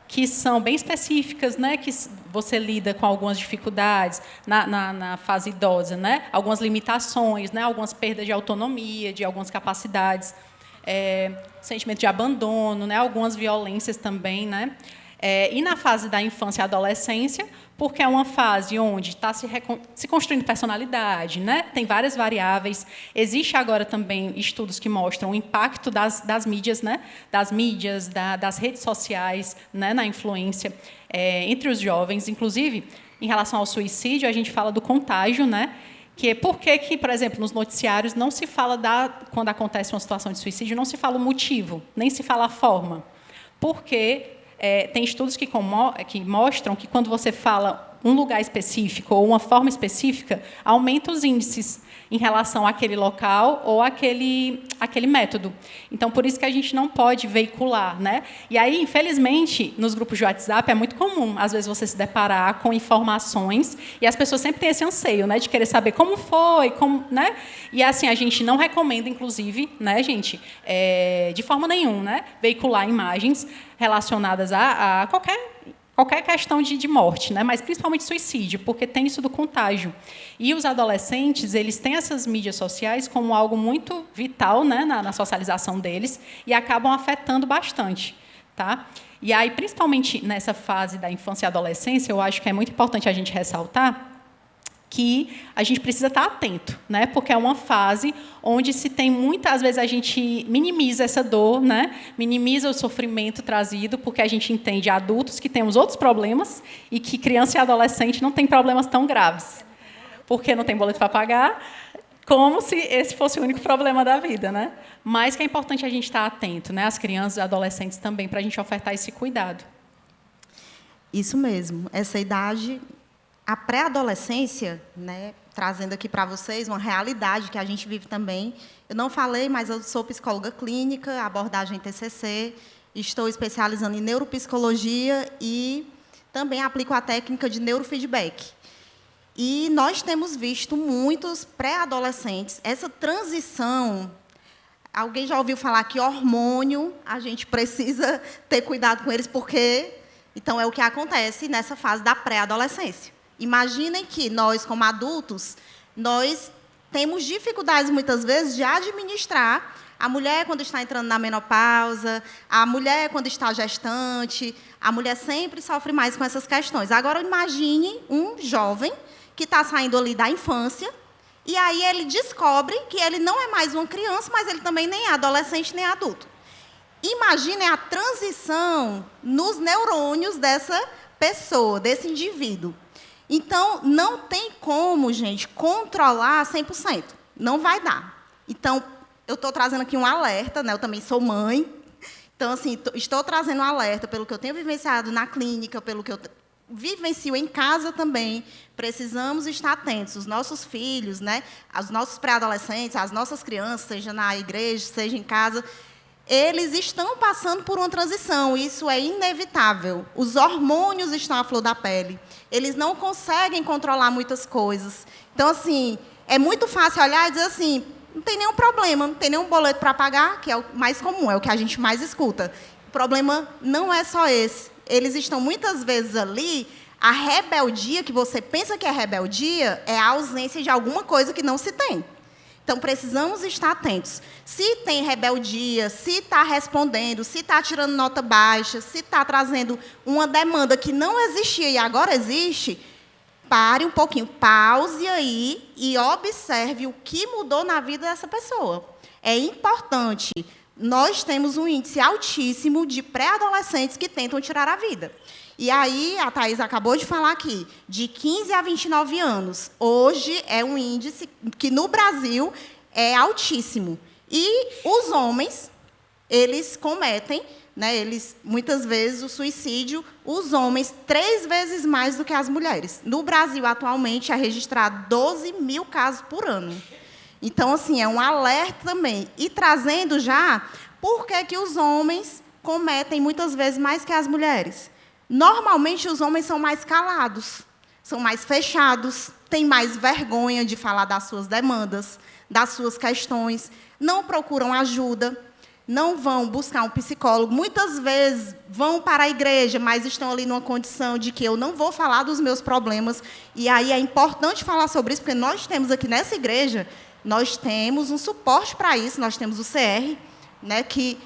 que são bem específicas, né? Que você lida com algumas dificuldades na fase idosa, né? Algumas limitações, né? Algumas perdas de autonomia, de algumas capacidades, sentimento de abandono, né? Algumas violências também, né? E na fase da infância e adolescência, porque é uma fase onde está se construindo personalidade, né? Tem várias variáveis. Existe agora também estudos que mostram o impacto das mídias, né? Das redes sociais, né? Na influência entre os jovens. Inclusive, em relação ao suicídio, a gente fala do contágio, né? Que por que, por exemplo, nos noticiários não se fala quando acontece uma situação de suicídio, não se fala o motivo, nem se fala a forma. Porque tem estudos que mostram que, quando você fala um lugar específico ou uma forma específica, aumenta os índices em relação àquele local ou àquele método. Então, por isso que a gente não pode veicular, né? E aí, infelizmente, nos grupos de WhatsApp é muito comum, às vezes, você se deparar com informações e as pessoas sempre têm esse anseio, né, de querer saber como foi, né? E assim, a gente não recomenda, inclusive, né, gente, de forma nenhuma, né, veicular imagens relacionadas a qualquer questão de morte, né? Mas principalmente suicídio, porque tem isso do contágio. E os adolescentes, eles têm essas mídias sociais como algo muito vital, né, na socialização deles, e acabam afetando bastante. Tá? E aí, principalmente nessa fase da infância e adolescência, eu acho que é muito importante a gente ressaltar que a gente precisa estar atento, né? Porque é uma fase onde se tem às vezes a gente minimiza essa dor, né? Minimiza o sofrimento trazido, porque a gente entende adultos que temos outros problemas e que criança e adolescente não têm problemas tão graves, porque não tem boleto para pagar, como se esse fosse o único problema da vida, né? Mas que é importante a gente estar atento, né? As crianças e adolescentes também, para a gente ofertar esse cuidado. Isso mesmo. Essa idade, a pré-adolescência, né, trazendo aqui para vocês uma realidade que a gente vive também. Eu não falei, mas eu sou psicóloga clínica, abordagem TCC, estou especializando em neuropsicologia e também aplico a técnica de neurofeedback. E nós temos visto muitos pré-adolescentes, essa transição. Alguém já ouviu falar que hormônio, a gente precisa ter cuidado com eles, porque então é o que acontece nessa fase da pré-adolescência. Imaginem que nós, como adultos, nós temos dificuldades, muitas vezes, de administrar a mulher quando está entrando na menopausa, a mulher quando está gestante, a mulher sempre sofre mais com essas questões. Agora, imagine um jovem que está saindo ali da infância, e aí ele descobre que ele não é mais uma criança, mas ele também nem é adolescente, nem adulto. Imaginem a transição nos neurônios dessa pessoa, desse indivíduo. Então, não tem como, gente, controlar 100%. Não vai dar. Então, eu estou trazendo aqui um alerta, né? Eu também sou mãe. Então, assim, estou trazendo um alerta pelo que eu tenho vivenciado na clínica, pelo que eu vivencio em casa também. Precisamos estar atentos. Os nossos filhos, né? Os nossos pré-adolescentes, as nossas crianças, seja na igreja, seja em casa, eles estão passando por uma transição. Isso é inevitável. Os hormônios estão à flor da pele. Eles não conseguem controlar muitas coisas. Então, assim, é muito fácil olhar e dizer assim, não tem nenhum problema, não tem nenhum boleto para pagar, que é o mais comum, é o que a gente mais escuta. O problema não é só esse. Eles estão, muitas vezes, ali, a rebeldia, que você pensa que é rebeldia, é a ausência de alguma coisa que não se tem. Então, precisamos estar atentos. Se tem rebeldia, se está respondendo, se está tirando nota baixa, se está trazendo uma demanda que não existia e agora existe, pare um pouquinho, pause aí e observe o que mudou na vida dessa pessoa. É importante. Nós temos um índice altíssimo de pré-adolescentes que tentam tirar a vida. E aí, a Thaís acabou de falar aqui, de 15 a 29 anos. Hoje é um índice que, no Brasil, é altíssimo. E os homens, eles cometem, né, muitas vezes, o suicídio, os homens, 3 vezes mais do que as mulheres. No Brasil, atualmente, é registrado 12 mil casos por ano. Então, assim, é um alerta também. E trazendo já, por que os homens cometem muitas vezes mais que as mulheres? Normalmente, os homens são mais calados, são mais fechados, têm mais vergonha de falar das suas demandas, das suas questões, não procuram ajuda, não vão buscar um psicólogo. Muitas vezes vão para a igreja, mas estão ali numa condição de que eu não vou falar dos meus problemas. E aí é importante falar sobre isso, porque nós temos aqui nessa igreja, nós temos um suporte para isso, nós temos o CR, né, que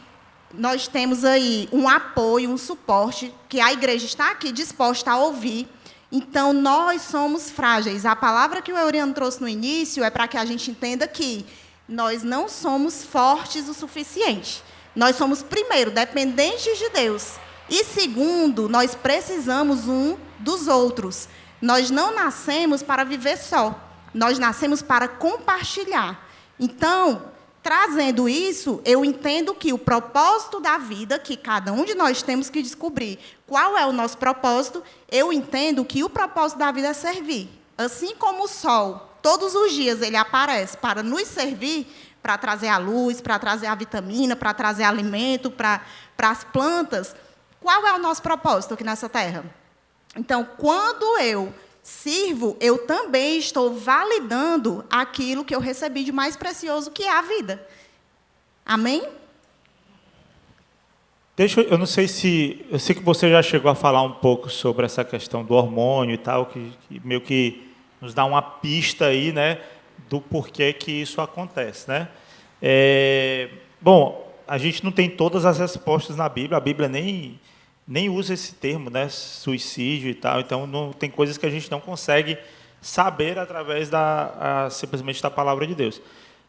nós temos aí um apoio, um suporte, que a igreja está aqui disposta a ouvir. Então, nós somos frágeis. A palavra que o Euriano trouxe no início é para que a gente entenda que nós não somos fortes o suficiente. Nós somos, primeiro, dependentes de Deus. E, segundo, nós precisamos um dos outros. Nós não nascemos para viver só. Nós nascemos para compartilhar. Então, trazendo isso, eu entendo que o propósito da vida, que cada um de nós temos que descobrir qual é o nosso propósito, eu entendo que o propósito da vida é servir. Assim como o sol, todos os dias ele aparece para nos servir, para trazer a luz, para trazer a vitamina, para trazer alimento para as plantas. Qual é o nosso propósito aqui nessa terra? Então, quando eu sirvo, eu também estou validando aquilo que eu recebi de mais precioso, que é a vida. Amém? Eu não sei se... Eu sei que você já chegou a falar um pouco sobre essa questão do hormônio e tal, que meio que nos dá uma pista aí, né, do porquê que isso acontece, né? Bom, a gente não tem todas as respostas na Bíblia, a Bíblia nem usa esse termo, né, suicídio e tal, então não, tem coisas que a gente não consegue saber através simplesmente da palavra de Deus.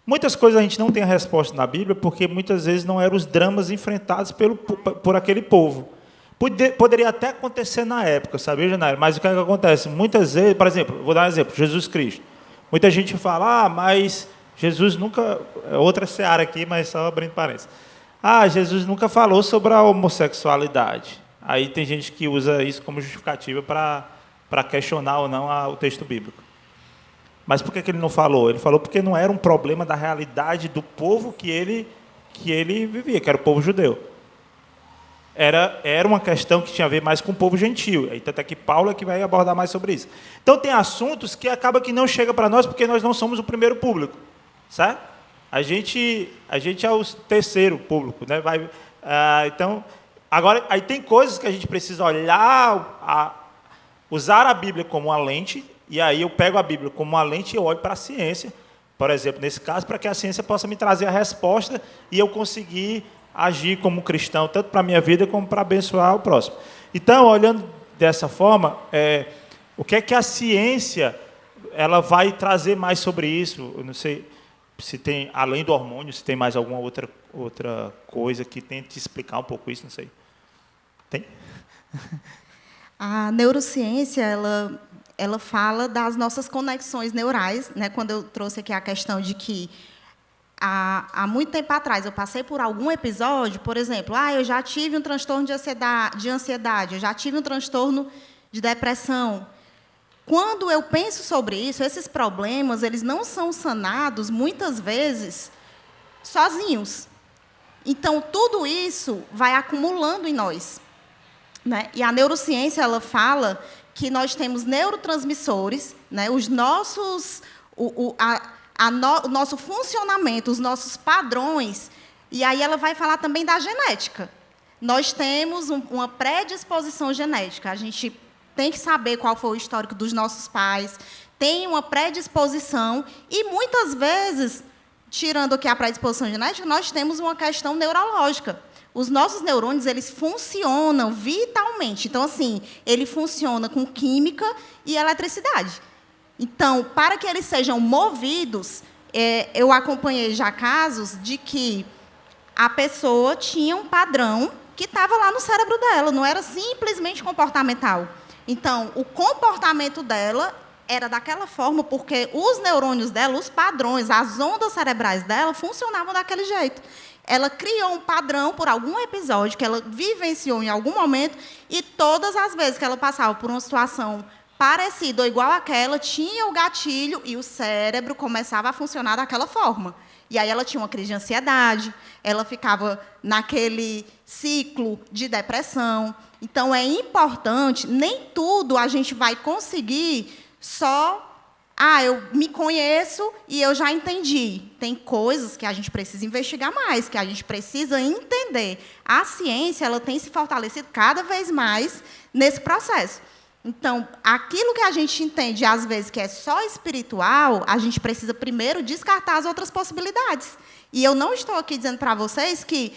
Muitas coisas a gente não tem a resposta na Bíblia, porque muitas vezes não eram os dramas enfrentados por aquele povo. Poderia até acontecer na época, sabe, Janário? Mas o que acontece? Muitas vezes, por exemplo, vou dar um exemplo, Jesus Cristo. Muita gente fala, mas Jesus nunca... Outra seara aqui, mas só abrindo parênteses. Jesus nunca falou sobre a homossexualidade. Aí tem gente que usa isso como justificativa para questionar ou não o texto bíblico. Mas por que ele não falou? Ele falou porque não era um problema da realidade do povo que ele vivia, que era o povo judeu. Era uma questão que tinha a ver mais com o povo gentil. Aí, tanto é que Paulo é que vai abordar mais sobre isso. Então, tem assuntos que acaba que não chega para nós porque nós não somos o primeiro público. Certo? A gente é o terceiro público. Né? Então, agora, aí tem coisas que a gente precisa olhar, usar a Bíblia como uma lente, e aí eu pego a Bíblia como uma lente e olho para a ciência, por exemplo, nesse caso, para que a ciência possa me trazer a resposta e eu conseguir agir como cristão, tanto para a minha vida como para abençoar o próximo. Então, olhando dessa forma, o que é que a ciência ela vai trazer mais sobre isso? Eu não sei se tem, além do hormônio, se tem mais alguma outra coisa que tente explicar um pouco isso, não sei. Tem? A neurociência, ela fala das nossas conexões neurais, né? Quando eu trouxe aqui a questão de que há muito tempo atrás eu passei por algum episódio, por exemplo, eu já tive um transtorno de ansiedade, eu já tive um transtorno de depressão. Quando eu penso sobre isso, esses problemas, eles não são sanados, muitas vezes, sozinhos. Então, tudo isso vai acumulando em nós. Né? E a neurociência, ela fala que nós temos neurotransmissores, né? Os nossos... o nosso funcionamento, os nossos padrões, e aí ela vai falar também da genética. Nós temos uma predisposição genética, a gente tem que saber qual foi o histórico dos nossos pais, tem uma predisposição, e muitas vezes, tirando aqui a predisposição genética, nós temos uma questão neurológica. Os nossos neurônios, eles funcionam vitalmente. Então, assim, ele funciona com química e eletricidade. Então, para que eles sejam movidos, eu acompanhei já casos de que a pessoa tinha um padrão que estava lá no cérebro dela, não era simplesmente comportamental. Então, o comportamento dela era daquela forma porque os neurônios dela, os padrões, as ondas cerebrais dela funcionavam daquele jeito. Ela criou um padrão por algum episódio que ela vivenciou em algum momento e todas as vezes que ela passava por uma situação parecida ou igual àquela, tinha o gatilho e o cérebro começava a funcionar daquela forma. E aí ela tinha uma crise de ansiedade, ela ficava naquele ciclo de depressão. Então, é importante, nem tudo a gente vai conseguir só... eu me conheço e eu já entendi. Tem coisas que a gente precisa investigar mais, que a gente precisa entender. A ciência ela tem se fortalecido cada vez mais nesse processo. Então, aquilo que a gente entende, às vezes, que é só espiritual, a gente precisa primeiro descartar as outras possibilidades. E eu não estou aqui dizendo para vocês que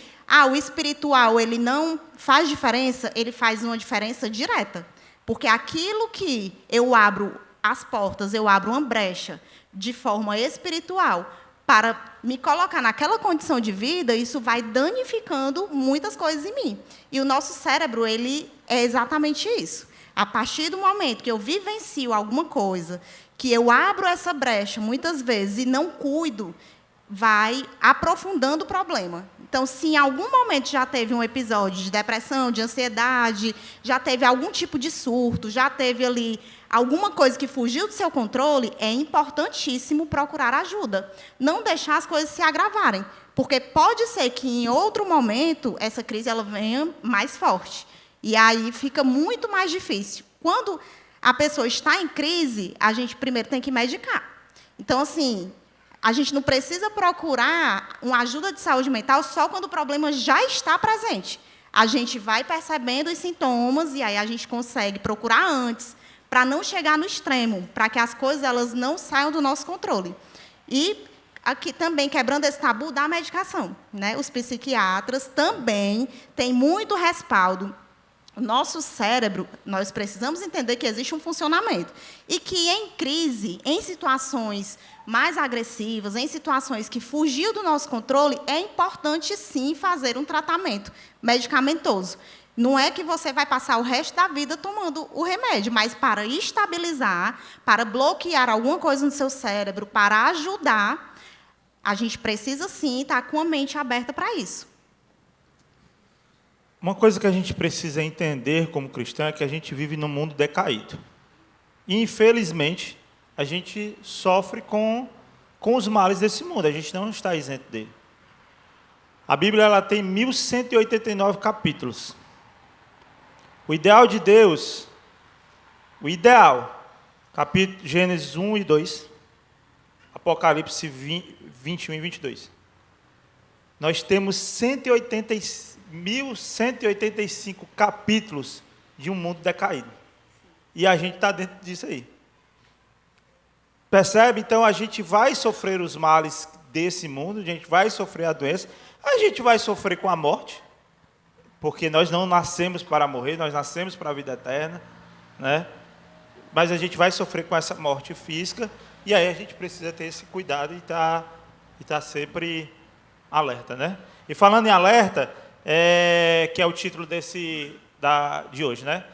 o espiritual ele não faz diferença, ele faz uma diferença direta. Porque aquilo que eu abro as portas, eu abro uma brecha de forma espiritual para me colocar naquela condição de vida, isso vai danificando muitas coisas em mim. E o nosso cérebro ele é exatamente isso. A partir do momento que eu vivencio alguma coisa, que eu abro essa brecha muitas vezes e não cuido, vai aprofundando o problema. Então, se em algum momento já teve um episódio de depressão, de ansiedade, já teve algum tipo de surto, já teve ali alguma coisa que fugiu do seu controle, é importantíssimo procurar ajuda. Não deixar as coisas se agravarem, porque pode ser que em outro momento essa crise ela venha mais forte. E aí fica muito mais difícil. Quando a pessoa está em crise, a gente primeiro tem que medicar. Então, assim, a gente não precisa procurar uma ajuda de saúde mental só quando o problema já está presente. A gente vai percebendo os sintomas e aí a gente consegue procurar antes, para não chegar no extremo, para que as coisas elas não saiam do nosso controle. E aqui também, quebrando esse tabu da medicação, né? Os psiquiatras também têm muito respaldo. O nosso cérebro, nós precisamos entender que existe um funcionamento. E que em crise, em situações mais agressivas, em situações que fugiu do nosso controle, é importante, sim, fazer um tratamento medicamentoso. Não é que você vai passar o resto da vida tomando o remédio, mas para estabilizar, para bloquear alguma coisa no seu cérebro, para ajudar, a gente precisa, sim, estar com a mente aberta para isso. Uma coisa que a gente precisa entender como cristão é que a gente vive num mundo decaído. E, infelizmente, a gente sofre com os males desse mundo. A gente não está isento dele. A Bíblia ela tem 1189 capítulos. O ideal de Deus, capítulo Gênesis 1 e 2, Apocalipse 21 e 22. Nós temos 1185 capítulos de um mundo decaído. E a gente está dentro disso aí. Percebe? Então, a gente vai sofrer os males desse mundo, a gente vai sofrer a doença, a gente vai sofrer com a morte, porque nós não nascemos para morrer, nós nascemos para a vida eterna, né? Mas a gente vai sofrer com essa morte física, e aí a gente precisa ter esse cuidado e tá sempre alerta, né? E falando em alerta, que é o título de hoje, né?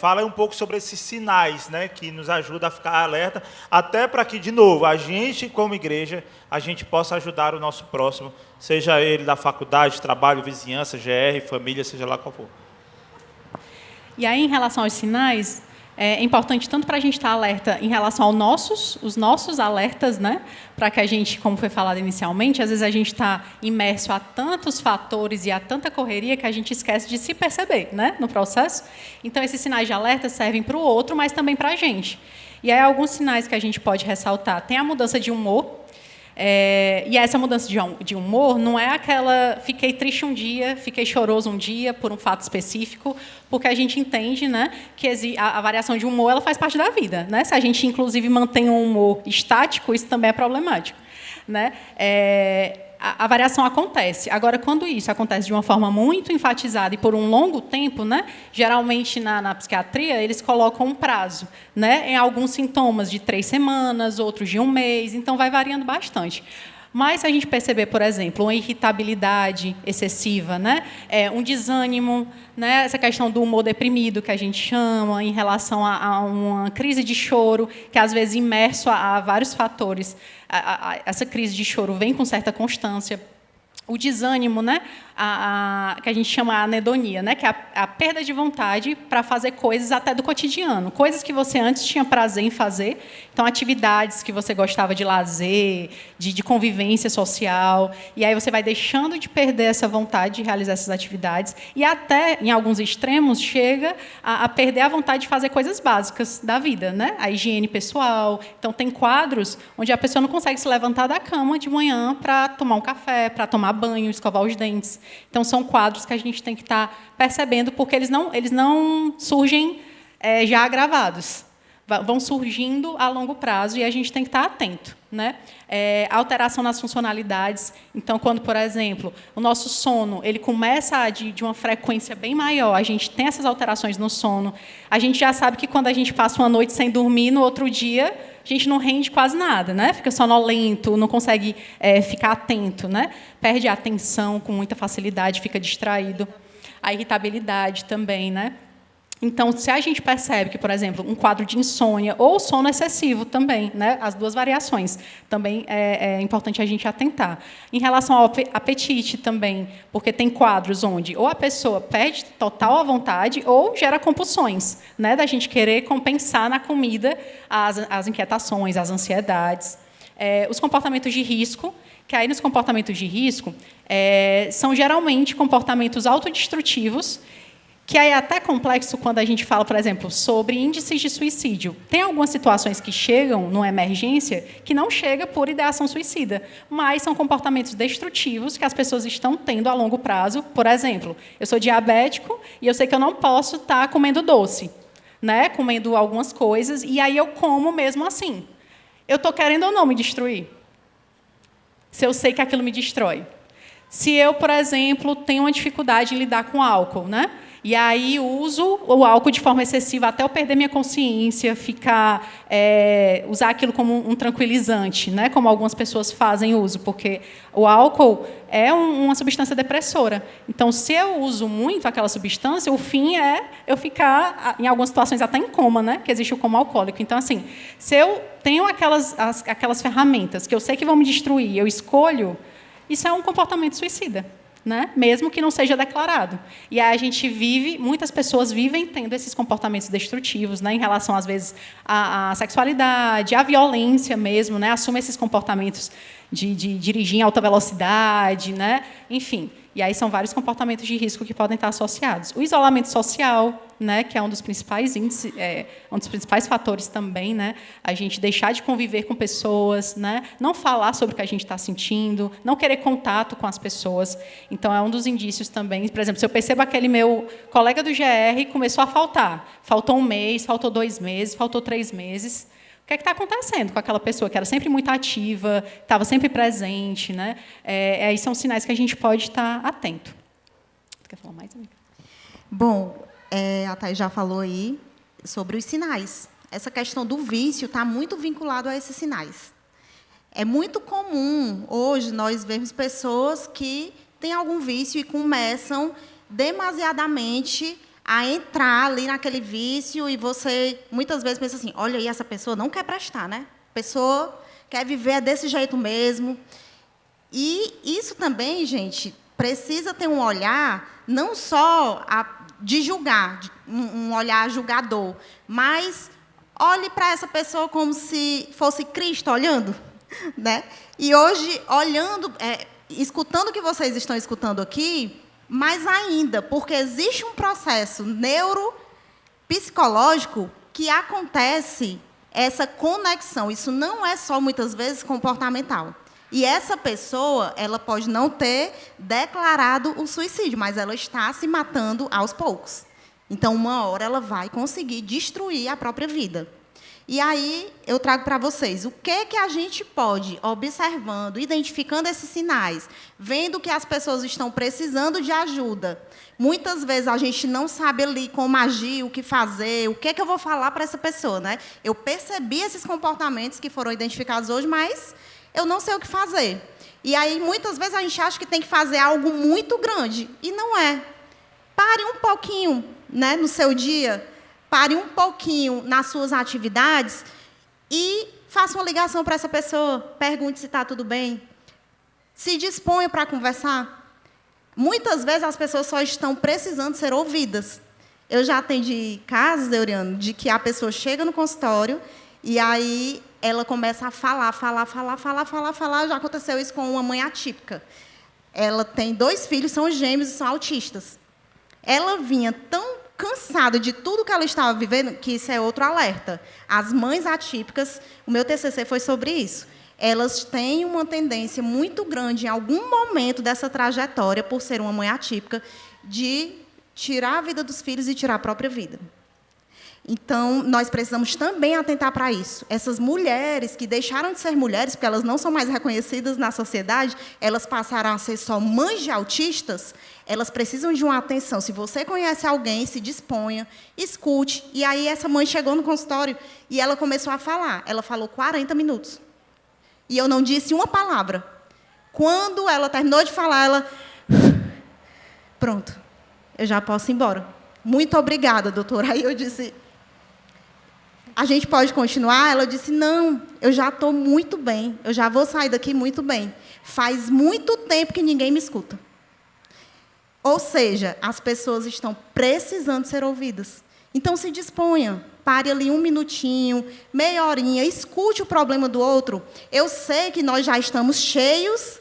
Fala um pouco sobre esses sinais, né, que nos ajudam a ficar alerta, até para que, de novo, a gente, como igreja, a gente possa ajudar o nosso próximo, seja ele da faculdade, trabalho, vizinhança, GR, família, seja lá qual for. E aí, em relação aos sinais, é importante tanto para a gente estar alerta em relação aos os nossos alertas, né? Para que a gente, como foi falado inicialmente, às vezes a gente está imerso a tantos fatores e a tanta correria que a gente esquece de se perceber, né? No processo. Então, esses sinais de alerta servem para o outro, mas também para a gente. E aí, alguns sinais que a gente pode ressaltar. Tem a mudança de humor. E essa mudança de humor não é aquela fiquei triste um dia, fiquei choroso um dia por um fato específico, porque a gente entende, né, que a variação de humor ela faz parte da vida, né? Se a gente, inclusive, mantém um humor estático, isso também é problemático, né? A variação acontece. Agora, quando isso acontece de uma forma muito enfatizada e por um longo tempo, né, geralmente na psiquiatria, eles colocam um prazo, né, em alguns sintomas de 3 semanas, outros de 1 mês, então vai variando bastante. Mas se a gente perceber, por exemplo, uma irritabilidade excessiva, né? Um desânimo, né? Essa questão do humor deprimido, que a gente chama, em relação a uma crise de choro, que às vezes imerso a vários fatores, essa crise de choro vem com certa constância. O desânimo, né? Que a gente chama a anedonia, né? Que é a perda de vontade para fazer coisas até do cotidiano, coisas que você antes tinha prazer em fazer, então atividades que você gostava de lazer, de convivência social, e aí você vai deixando de perder essa vontade de realizar essas atividades e até, em alguns extremos, chega a perder a vontade de fazer coisas básicas da vida, né? A higiene pessoal. Então, tem quadros onde a pessoa não consegue se levantar da cama de manhã para tomar um café, para tomar banho, escovar os dentes. Então, são quadros que a gente tem que estar percebendo, porque eles não surgem já agravados. Vão surgindo a longo prazo e a gente tem que estar atento, né? Alteração nas funcionalidades. Então, quando, por exemplo, o nosso sono ele começa de uma frequência bem maior, a gente tem essas alterações no sono, a gente já sabe que quando a gente passa uma noite sem dormir, no outro dia a gente não rende quase nada, né? Fica sonolento, não consegue ficar atento, né? Perde a atenção com muita facilidade, fica distraído. A irritabilidade também, né? Então, se a gente percebe que, por exemplo, um quadro de insônia ou sono excessivo também, né, as duas variações, também é importante a gente atentar. Em relação ao apetite também, porque tem quadros onde ou a pessoa perde total a vontade ou gera compulsões, né, da gente querer compensar na comida as inquietações, as ansiedades. Os comportamentos de risco, que aí nos comportamentos de risco são geralmente comportamentos autodestrutivos, que é até complexo quando a gente fala, por exemplo, sobre índices de suicídio. Tem algumas situações que chegam numa emergência que não chega por ideação suicida, mas são comportamentos destrutivos que as pessoas estão tendo a longo prazo. Por exemplo, eu sou diabético e eu sei que eu não posso estar comendo doce, né? Comendo algumas coisas, e aí eu como mesmo assim. Eu estou querendo ou não me destruir? Se eu sei que aquilo me destrói. Se eu, por exemplo, tenho uma dificuldade em lidar com álcool, né? E aí uso o álcool de forma excessiva até eu perder minha consciência, usar aquilo como um tranquilizante, né? Como algumas pessoas fazem uso, porque o álcool é uma substância depressora. Então, se eu uso muito aquela substância, o fim é eu ficar, em algumas situações, até em coma, né? Que existe o coma alcoólico. Então, assim, se eu tenho aquelas ferramentas que eu sei que vão me destruir, eu escolho, isso é um comportamento suicida, né? Mesmo que não seja declarado. E aí a gente muitas pessoas vivem tendo esses comportamentos destrutivos, né? Em relação, às vezes, à sexualidade, à violência mesmo, né? Assume esses comportamentos de dirigir em alta velocidade, né? Enfim. E aí são vários comportamentos de risco que podem estar associados. O isolamento social, né, que é um dos principais índices, um dos principais fatores também, né, a gente deixar de conviver com pessoas, né, não falar sobre o que a gente está sentindo, não querer contato com as pessoas. Então, é um dos indícios também. Por exemplo, se eu percebo aquele meu colega do GR começou a faltar, faltou 1 mês, faltou 2 meses, faltou 3 meses, o que está acontecendo com aquela pessoa que era sempre muito ativa, estava sempre presente, né? Aí são sinais que a gente pode estar atento. Quer falar mais, amiga? Bom, a Thay já falou aí sobre os sinais. Essa questão do vício está muito vinculado a esses sinais. É muito comum, hoje, nós vermos pessoas que têm algum vício e começam demasiadamente a entrar ali naquele vício, e você muitas vezes pensa assim, olha aí, essa pessoa não quer prestar, né? A pessoa quer viver desse jeito mesmo. E isso também, gente, precisa ter um olhar não só de julgar, um olhar julgador, mas olhe para essa pessoa como se fosse Cristo olhando, né? E hoje, olhando, escutando o que vocês estão escutando aqui, mais ainda, porque existe um processo neuropsicológico que acontece essa conexão. Isso não é só, muitas vezes, comportamental. E essa pessoa, ela pode não ter declarado o suicídio, mas ela está se matando aos poucos. Então, uma hora ela vai conseguir destruir a própria vida. E aí, eu trago para vocês o que a gente pode, observando, identificando esses sinais, vendo que as pessoas estão precisando de ajuda. Muitas vezes a gente não sabe ali como agir, o que fazer, o que eu vou falar para essa pessoa, né? Eu percebi esses comportamentos que foram identificados hoje, mas eu não sei o que fazer. E aí, muitas vezes, a gente acha que tem que fazer algo muito grande, e não é. Pare um pouquinho, né, no seu dia, pare um pouquinho nas suas atividades e faça uma ligação para essa pessoa, pergunte se está tudo bem, se disponha para conversar. Muitas vezes as pessoas só estão precisando ser ouvidas. Eu já atendi casos, Euriano, de que a pessoa chega no consultório e aí ela começa a falar. Já aconteceu isso com uma mãe atípica. Ela tem 2 filhos, são gêmeos e são autistas. Ela vinha tão cansada de tudo que ela estava vivendo, que isso é outro alerta. As mães atípicas, o meu TCC foi sobre isso. Elas têm uma tendência muito grande, em algum momento dessa trajetória, por ser uma mãe atípica, de tirar a vida dos filhos e tirar a própria vida. Então, nós precisamos também atentar para isso. Essas mulheres que deixaram de ser mulheres, porque elas não são mais reconhecidas na sociedade, elas passaram a ser só mães de autistas, elas precisam de uma atenção. Se você conhece alguém, se disponha, escute. E aí, essa mãe chegou no consultório e ela começou a falar. Ela falou 40 minutos. E eu não disse uma palavra. Quando ela terminou de falar, ela... Pronto, eu já posso ir embora. Muito obrigada, doutora. Aí eu disse... A gente pode continuar? Ela disse, não, eu já estou muito bem, eu já vou sair daqui muito bem. Faz muito tempo que ninguém me escuta. Ou seja, as pessoas estão precisando ser ouvidas. Então, se disponha, pare ali 1 minutinho, meia horinha, escute o problema do outro. Eu sei que nós já estamos cheios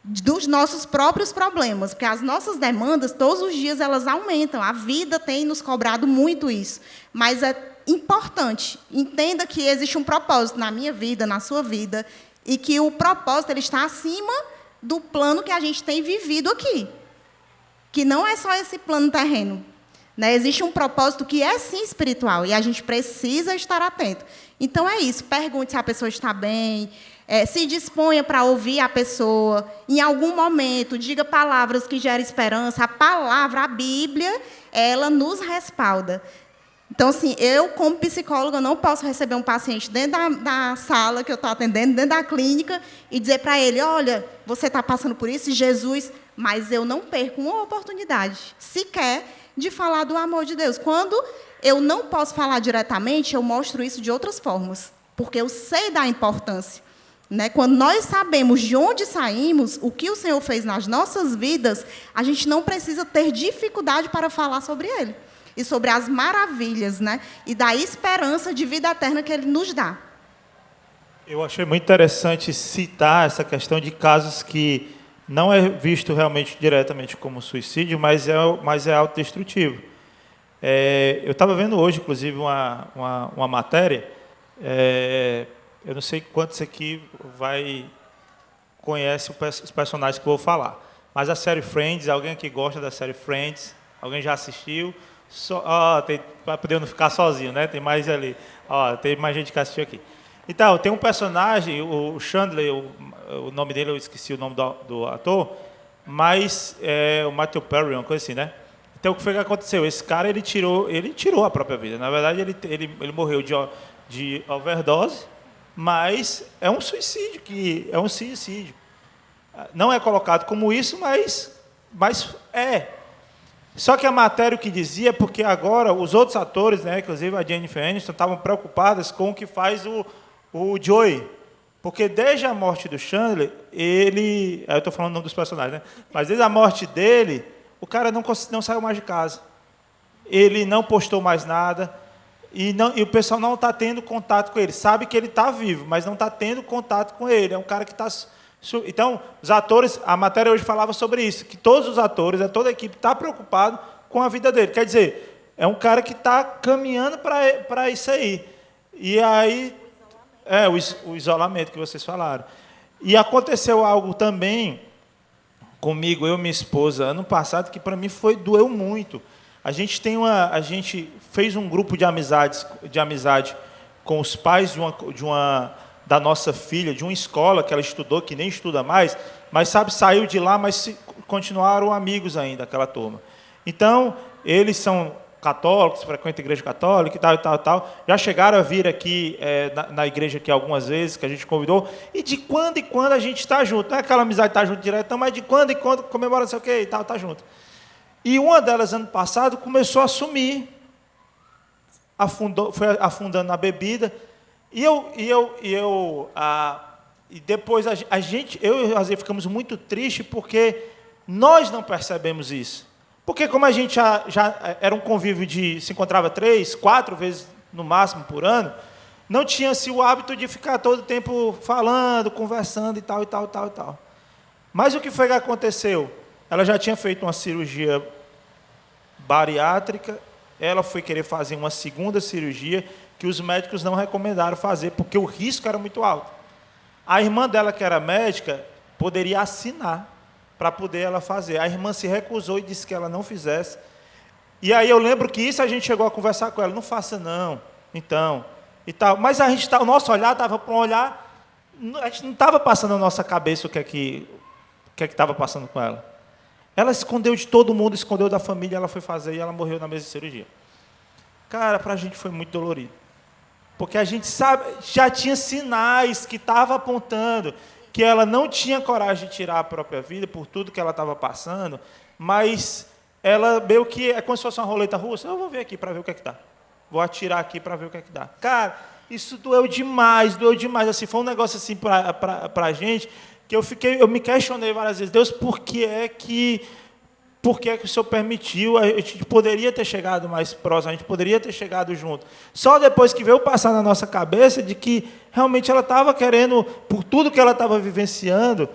dos nossos próprios problemas, porque as nossas demandas, todos os dias, elas aumentam. A vida tem nos cobrado muito isso. Mas é importante, entenda que existe um propósito na minha vida, na sua vida, e que o propósito ele está acima do plano que a gente tem vivido aqui. Que não é só esse plano terreno. Né? Existe um propósito que é, sim, espiritual, e a gente precisa estar atento. Então, é isso. Pergunte se a pessoa está bem, se disponha para ouvir a pessoa. Em algum momento, diga palavras que gerem esperança. A palavra, a Bíblia, ela nos respalda. Então, assim, eu, como psicóloga, não posso receber um paciente dentro da sala que eu estou atendendo, dentro da clínica, e dizer para ele, olha, você está passando por isso, Jesus, mas eu não perco uma oportunidade, sequer, de falar do amor de Deus. Quando eu não posso falar diretamente, eu mostro isso de outras formas, porque eu sei da importância. Né? Quando nós sabemos de onde saímos, o que o Senhor fez nas nossas vidas, a gente não precisa ter dificuldade para falar sobre Ele. E sobre as maravilhas, né? E da esperança de vida eterna que Ele nos dá. Eu achei muito interessante citar essa questão de casos que não é visto realmente diretamente como suicídio, mas é autodestrutivo. Eu estava vendo hoje, inclusive, uma matéria, eu não sei quantos aqui conhece os personagens que eu vou falar, mas a série Friends, alguém aqui gosta da série Friends? Alguém já assistiu? Para poder não ficar sozinho, né? Tem mais ali. Tem mais gente que assistiu aqui. Então, tem um personagem, o Chandler, o nome dele, eu esqueci o nome do ator, mas o Matthew Perry, uma coisa assim, né? Então, o que foi que aconteceu? Esse cara, ele tirou a própria vida. Na verdade, ele morreu de overdose, mas é um suicídio. Não é colocado como isso, mas é. Só que a matéria o que dizia, porque agora os outros atores, né, inclusive a Jennifer Aniston, estavam preocupadas com o que faz o Joey. Porque desde a morte do Chandler, eu estou falando o nome dos personagens, né? Mas desde a morte dele, o cara não saiu mais de casa. Ele não postou mais nada. E o pessoal não está tendo contato com ele. Sabe que ele está vivo, mas não está tendo contato com ele. É um cara que está... Então, os atores, a matéria hoje falava sobre isso, que todos os atores, toda a equipe está preocupado com a vida dele. Quer dizer, é um cara que está caminhando para isso aí. E aí, o isolamento que vocês falaram. E aconteceu algo também comigo, eu e minha esposa, ano passado, que para mim doeu muito. A gente fez um grupo de amizade com os pais da nossa filha, de uma escola que ela estudou, que nem estuda mais, mas, saiu de lá, mas continuaram amigos ainda, aquela turma. Então, eles são católicos, frequentam a igreja católica e tal, e tal, e tal. Já chegaram a vir aqui na igreja aqui algumas vezes, que a gente convidou, e de quando em quando a gente está junto. Não é aquela amizade de estar junto direto, não, mas de quando em quando comemora não sei o quê e tal, está junto. E uma delas, ano passado, começou a sumir, foi afundando na bebida, e depois eu e a Zé ficamos muito tristes, porque nós não percebemos isso. Porque como a gente já era um convívio de se encontrava 3, 4 vezes no máximo por ano, não tinha-se o hábito de ficar todo o tempo falando, conversando e tal, e tal, e tal, e tal. Mas o que foi que aconteceu? Ela já tinha feito uma cirurgia bariátrica, ela foi querer fazer uma segunda cirurgia que os médicos não recomendaram fazer, porque o risco era muito alto. A irmã dela, que era médica, poderia assinar para poder ela fazer. A irmã se recusou e disse que ela não fizesse. E aí eu lembro que isso a gente chegou a conversar com ela, não faça não, então, e tal. Mas o nosso olhar estava para um olhar, a gente não estava passando na nossa cabeça o que é que estava passando com ela. Ela escondeu de todo mundo, escondeu da família, ela foi fazer e ela morreu na mesa de cirurgia. Cara, para a gente foi muito dolorido. Porque a gente sabe, já tinha sinais que estavam apontando que ela não tinha coragem de tirar a própria vida por tudo que ela estava passando, mas ela meio que é como se fosse uma roleta russa. Eu vou ver aqui para ver o que é que dá. Vou atirar aqui para ver o que é que dá. Cara, isso doeu demais. Assim, foi um negócio assim para a gente que eu me questionei várias vezes. Deus, por que é que o Senhor permitiu? A gente poderia ter chegado mais próximo, a gente poderia ter chegado junto. Só depois que veio passar na nossa cabeça de que realmente ela estava querendo, por tudo que ela estava vivenciando,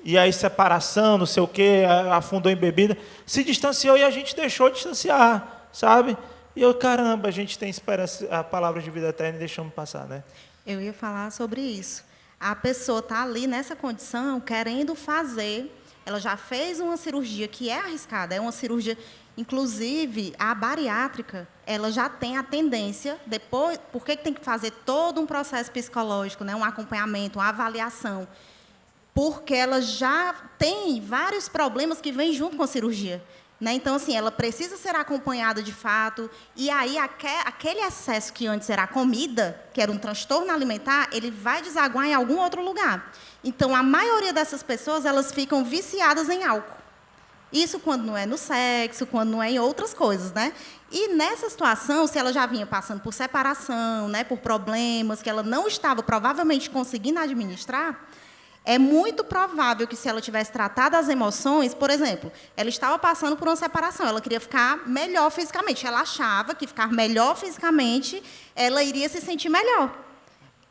e aí separação, não sei o quê, afundou em bebida, se distanciou e a gente deixou de distanciar, sabe? E eu, caramba, a gente tem esperança, a palavra de vida eterna e deixamos passar, né? Eu ia falar sobre isso. A pessoa está ali nessa condição, querendo fazer. Ela já fez uma cirurgia que é arriscada, é uma cirurgia, inclusive, a bariátrica, ela já tem a tendência, depois, por que tem que fazer todo um processo psicológico, né, um acompanhamento, uma avaliação? Porque ela já tem vários problemas que vêm junto com a cirurgia. Né? Então, assim, ela precisa ser acompanhada de fato, e aí aquele excesso que antes era a comida, que era um transtorno alimentar, ele vai desaguar em algum outro lugar. Então, a maioria dessas pessoas, elas ficam viciadas em álcool. Isso quando não é no sexo, quando não é em outras coisas, né? E nessa situação, se ela já vinha passando por separação, né, por problemas que ela não estava provavelmente conseguindo administrar, é muito provável que, se ela tivesse tratado as emoções, por exemplo, ela estava passando por uma separação, ela queria ficar melhor fisicamente, ela achava que ficar melhor fisicamente, ela iria se sentir melhor,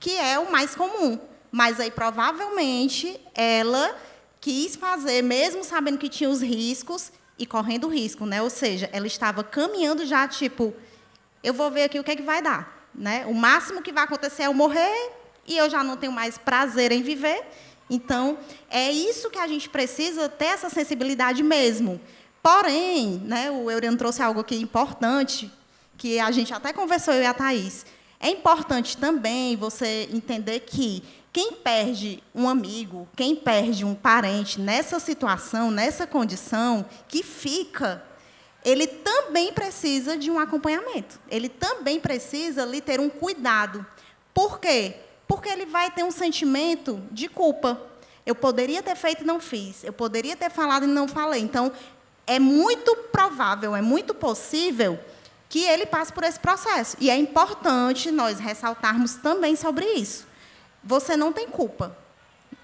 que é o mais comum. Mas aí, provavelmente, ela quis fazer, mesmo sabendo que tinha os riscos, e correndo risco, né? Ou seja, ela estava caminhando já, tipo, eu vou ver aqui o que é que vai dar. Né? O máximo que vai acontecer é eu morrer, e eu já não tenho mais prazer em viver. Então, é isso que a gente precisa ter, essa sensibilidade mesmo. Porém, né, o Euriano trouxe algo aqui importante, que a gente até conversou, eu e a Thaís. É importante também você entender que quem perde um amigo, quem perde um parente nessa situação, nessa condição, que fica, ele também precisa de um acompanhamento. Ele também precisa ali ter um cuidado. Por quê? Porque ele vai ter um sentimento de culpa. Eu poderia ter feito e não fiz. Eu poderia ter falado e não falei. Então, é muito provável, é muito possível que ele passe por esse processo. E é importante nós ressaltarmos também sobre isso. Você não tem culpa.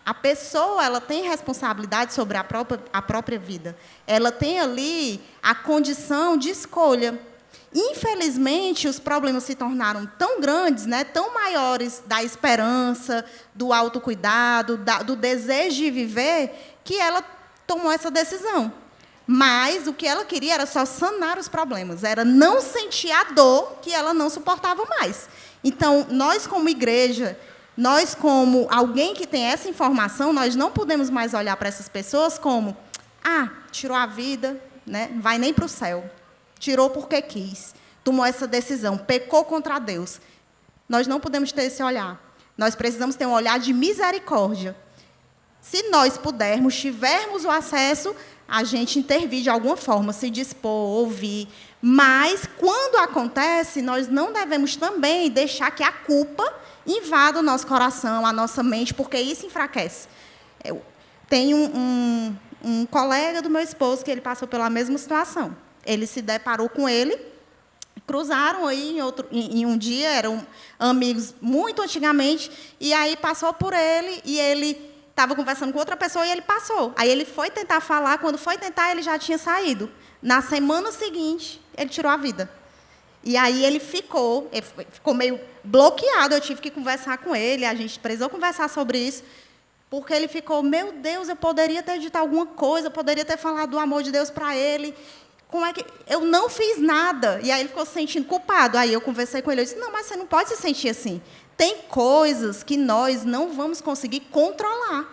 A pessoa, ela tem responsabilidade sobre a própria vida. Ela tem ali a condição de escolha. Infelizmente, os problemas se tornaram tão grandes, né, tão maiores, da esperança, do autocuidado, do desejo de viver, que ela tomou essa decisão. Mas o que ela queria era só sanar os problemas, era não sentir a dor que ela não suportava mais. Então, nós, como igreja, nós, como alguém que tem essa informação, nós não podemos mais olhar para essas pessoas como, tirou a vida, né, não vai nem para o céu. Tirou porque quis, tomou essa decisão, pecou contra Deus. Nós não podemos ter esse olhar. Nós precisamos ter um olhar de misericórdia. Se nós pudermos, tivermos o acesso, a gente intervir de alguma forma, se dispor, ouvir. Mas, quando acontece, nós não devemos também deixar que a culpa invada o nosso coração, a nossa mente, porque isso enfraquece. Eu tenho um colega do meu esposo que ele passou pela mesma situação. Ele se deparou com ele, cruzaram aí em um dia, eram amigos muito antigamente, e aí passou por ele, e ele estava conversando com outra pessoa e ele passou. Aí ele foi tentar falar, quando foi tentar, ele já tinha saído. Na semana seguinte, ele tirou a vida. E aí ele ficou meio bloqueado, eu tive que conversar com ele, a gente precisou conversar sobre isso, porque ele ficou, meu Deus, eu poderia ter dito alguma coisa, eu poderia ter falado do amor de Deus para ele. Como é que eu não fiz nada? E aí ele ficou se sentindo culpado. Aí eu conversei com ele, eu disse, não, mas você não pode se sentir assim. Tem coisas que nós não vamos conseguir controlar.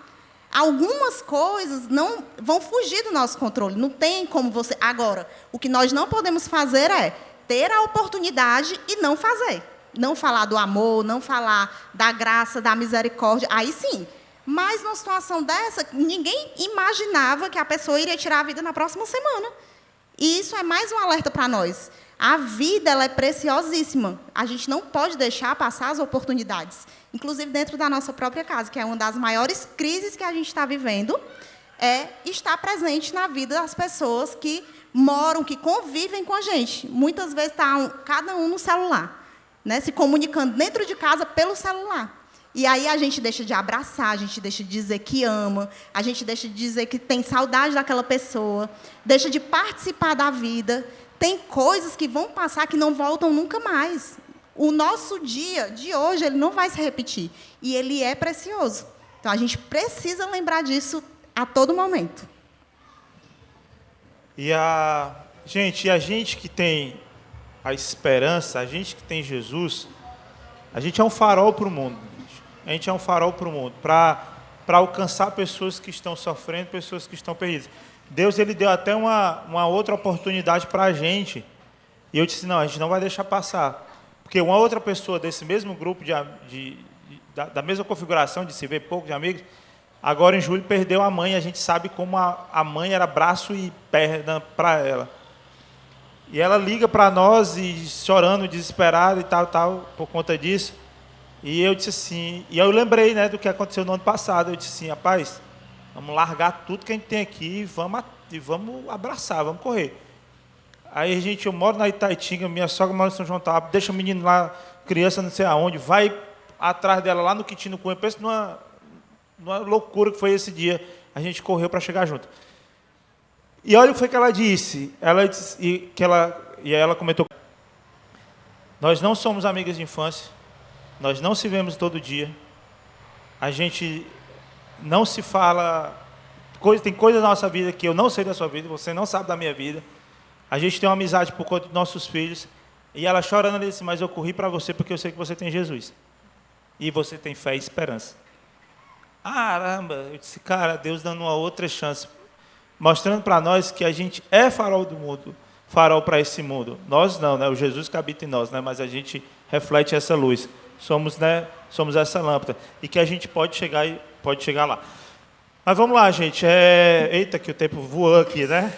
Algumas coisas não vão fugir do nosso controle. Não tem como você... Agora, o que nós não podemos fazer é ter a oportunidade e não fazer. Não falar do amor, não falar da graça, da misericórdia. Aí sim. Mas, numa situação dessa, ninguém imaginava que a pessoa iria tirar a vida na próxima semana. E isso é mais um alerta para nós. A vida ela é preciosíssima. A gente não pode deixar passar as oportunidades. Inclusive dentro da nossa própria casa, que é uma das maiores crises que a gente está vivendo, é estar presente na vida das pessoas que moram, que convivem com a gente. Muitas vezes está cada um no celular, né, se comunicando dentro de casa pelo celular. E aí a gente deixa de abraçar, a gente deixa de dizer que ama, a gente deixa de dizer que tem saudade daquela pessoa, deixa de participar da vida. Tem coisas que vão passar que não voltam nunca mais. O nosso dia de hoje ele não vai se repetir. E ele é precioso. Então, a gente precisa lembrar disso a todo momento. E a gente que tem a esperança, a gente que tem Jesus, a gente é um farol para o mundo. A gente é um farol para o mundo, para alcançar pessoas que estão sofrendo, pessoas que estão perdidas. Deus ele deu até uma outra oportunidade para a gente. E eu disse, não, a gente não vai deixar passar. Porque uma outra pessoa desse mesmo grupo, da mesma configuração, de se ver pouco, de amigos, agora em julho perdeu a mãe. A gente sabe como a mãe era braço e perna para ela. E ela liga para nós, e chorando, desesperada e tal, por conta disso. E eu disse assim, e eu lembrei, né, do que aconteceu no ano passado. Eu disse assim, rapaz, vamos largar tudo que a gente tem aqui e vamos abraçar, vamos correr. Aí, eu moro na Itaitinga, minha sogra mora em São João Tapa, deixa o menino lá, criança não sei aonde, vai atrás dela lá no Quintino Cunha, pensa numa loucura que foi esse dia. A gente correu para chegar junto. E olha o que foi que ela disse. Ela comentou, nós não somos amigas de infância, nós não se vemos todo dia, a gente não se fala, tem coisas da nossa vida que eu não sei da sua vida, você não sabe da minha vida, a gente tem uma amizade por conta dos nossos filhos, e ela chorando, ela disse, mas eu corri para você porque eu sei que você tem Jesus, e você tem fé e esperança. Caramba, eu disse, cara, Deus dando uma outra chance, mostrando para nós que a gente é farol do mundo, farol para esse mundo. Nós não, né? O Jesus que habita em nós, né? Mas a gente reflete essa luz. Somos essa lâmpada. E que a gente pode chegar lá. Mas vamos lá, gente. Eita, que o tempo voou aqui, né?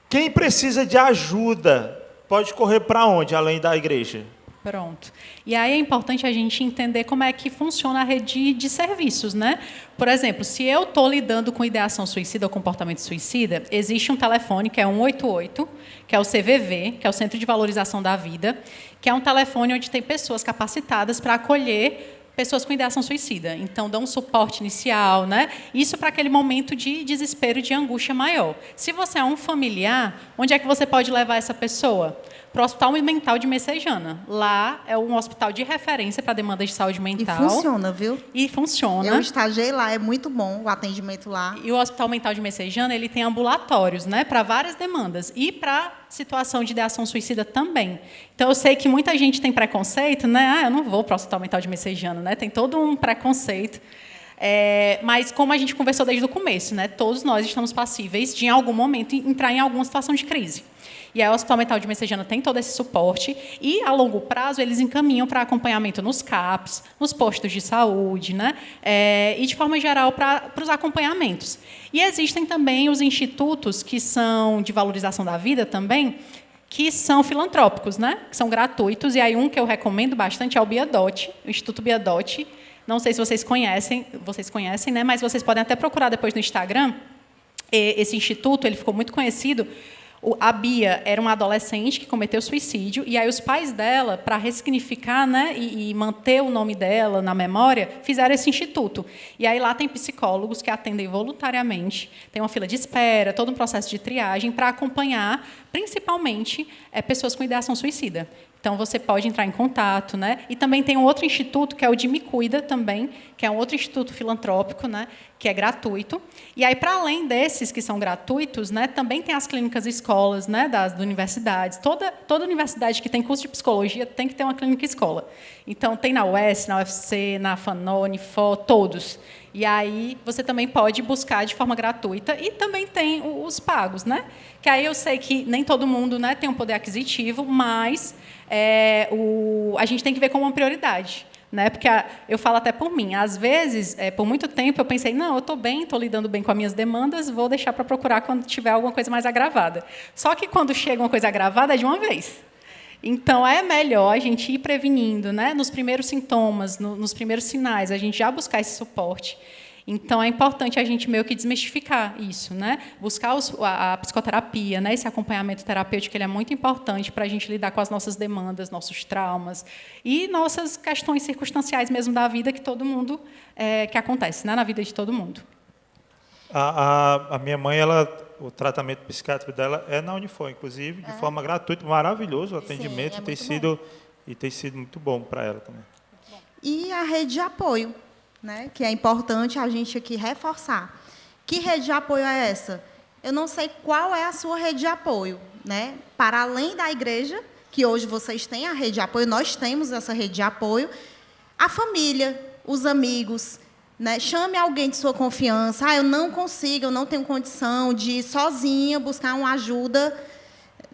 Quem precisa de ajuda pode correr para onde, além da igreja? Pronto. E aí é importante a gente entender como é que funciona a rede de serviços, né? Por exemplo, se eu estou lidando com ideação suicida ou comportamento suicida, existe um telefone que é 188, que é o CVV, que é o Centro de Valorização da Vida, que é um telefone onde tem pessoas capacitadas para acolher pessoas com ideação suicida. Então, dão um suporte inicial, né? Isso para aquele momento de desespero, de angústia maior. Se você é um familiar, onde é que você pode levar essa pessoa? Para o Hospital Mental de Messejana. Lá é um hospital de referência para demandas de saúde mental. E funciona, viu? E funciona. Eu estagiei lá, é muito bom o atendimento lá. E o Hospital Mental de Messejana, ele tem ambulatórios, né, para várias demandas. E para situação de ideação suicida também. Então, eu sei que muita gente tem preconceito, né? Eu não vou para o Hospital Mental de Messejana, né? Tem todo um preconceito. Mas, como a gente conversou desde o começo, né, todos nós estamos passíveis de, em algum momento, entrar em alguma situação de crise. E aí, o Hospital Mental de Messejana tem todo esse suporte e, a longo prazo, eles encaminham para acompanhamento nos CAPs, nos postos de saúde, né? E, de forma geral, para os acompanhamentos. E existem também os institutos que são de valorização da vida também, que são filantrópicos, né? Que são gratuitos. E aí, um que eu recomendo bastante é o Biadote, o Instituto Biadote. Não sei se vocês conhecem, né? Mas vocês podem até procurar depois no Instagram. Esse instituto ele ficou muito conhecido. A Bia era uma adolescente que cometeu suicídio, e aí os pais dela, para ressignificar, né, e manter o nome dela na memória, fizeram esse instituto. E aí lá tem psicólogos que atendem voluntariamente, tem uma fila de espera, todo um processo de triagem para acompanhar, principalmente, pessoas com ideação suicida. Então, você pode entrar em contato, né? E também tem um outro instituto, que é o de Me Cuida também, que é um outro instituto filantrópico, né? Que é gratuito. E aí, para além desses que são gratuitos, né? Também tem as clínicas e escolas, né? Das universidades. Toda universidade que tem curso de psicologia tem que ter uma clínica e escola. Então, tem na UES, na UFC, na FANO, Unifó, todos. E aí você também pode buscar de forma gratuita, e também tem os pagos, né? Que aí eu sei que nem todo mundo, né, tem um poder aquisitivo, mas a gente tem que ver como uma prioridade, né? Porque eu falo até por mim, às vezes, por muito tempo eu pensei, não, eu estou bem, estou lidando bem com as minhas demandas, vou deixar para procurar quando tiver alguma coisa mais agravada. Só que quando chega uma coisa agravada é de uma vez. Então, é melhor a gente ir prevenindo, né? Nos primeiros sintomas, nos primeiros sinais, a gente já buscar esse suporte. Então, é importante a gente meio que desmistificar isso, né? Buscar a psicoterapia, né? Esse acompanhamento terapêutico, ele é muito importante para a gente lidar com as nossas demandas, nossos traumas e nossas questões circunstanciais mesmo da vida que todo mundo, que acontece, né? Na vida de todo mundo. A minha mãe, o tratamento psiquiátrico dela é na Unifor, inclusive, de forma gratuita, maravilhoso o atendimento. Sim, tem sido muito bom para ela também. E a rede de apoio, né, que é importante a gente aqui reforçar. Que rede de apoio é essa? Eu não sei qual é a sua rede de apoio, né? Para além da igreja, que hoje vocês têm a rede de apoio, nós temos essa rede de apoio, a família, os amigos, né? Chame alguém de sua confiança. Eu não consigo, eu não tenho condição de ir sozinha buscar uma ajuda,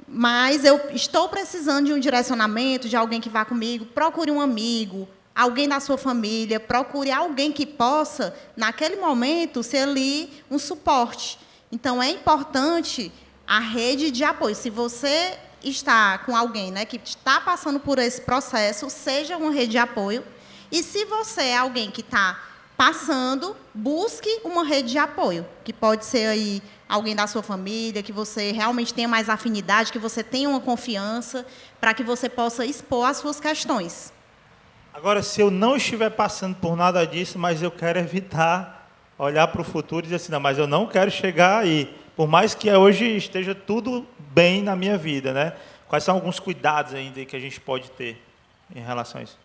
mas eu estou precisando de um direcionamento, de alguém que vá comigo. Procure um amigo, alguém da sua família, procure alguém que possa, naquele momento, ser ali um suporte. Então, é importante a rede de apoio. Se você está com alguém, né, que está passando por esse processo, seja uma rede de apoio. E se você é alguém que está passando, busque uma rede de apoio, que pode ser aí alguém da sua família, que você realmente tenha mais afinidade, que você tenha uma confiança, para que você possa expor as suas questões. Agora, se eu não estiver passando por nada disso, mas eu quero evitar olhar para o futuro e dizer assim, não, mas eu não quero chegar aí, por mais que hoje esteja tudo bem na minha vida, né? Quais são alguns cuidados ainda que a gente pode ter em relação a isso?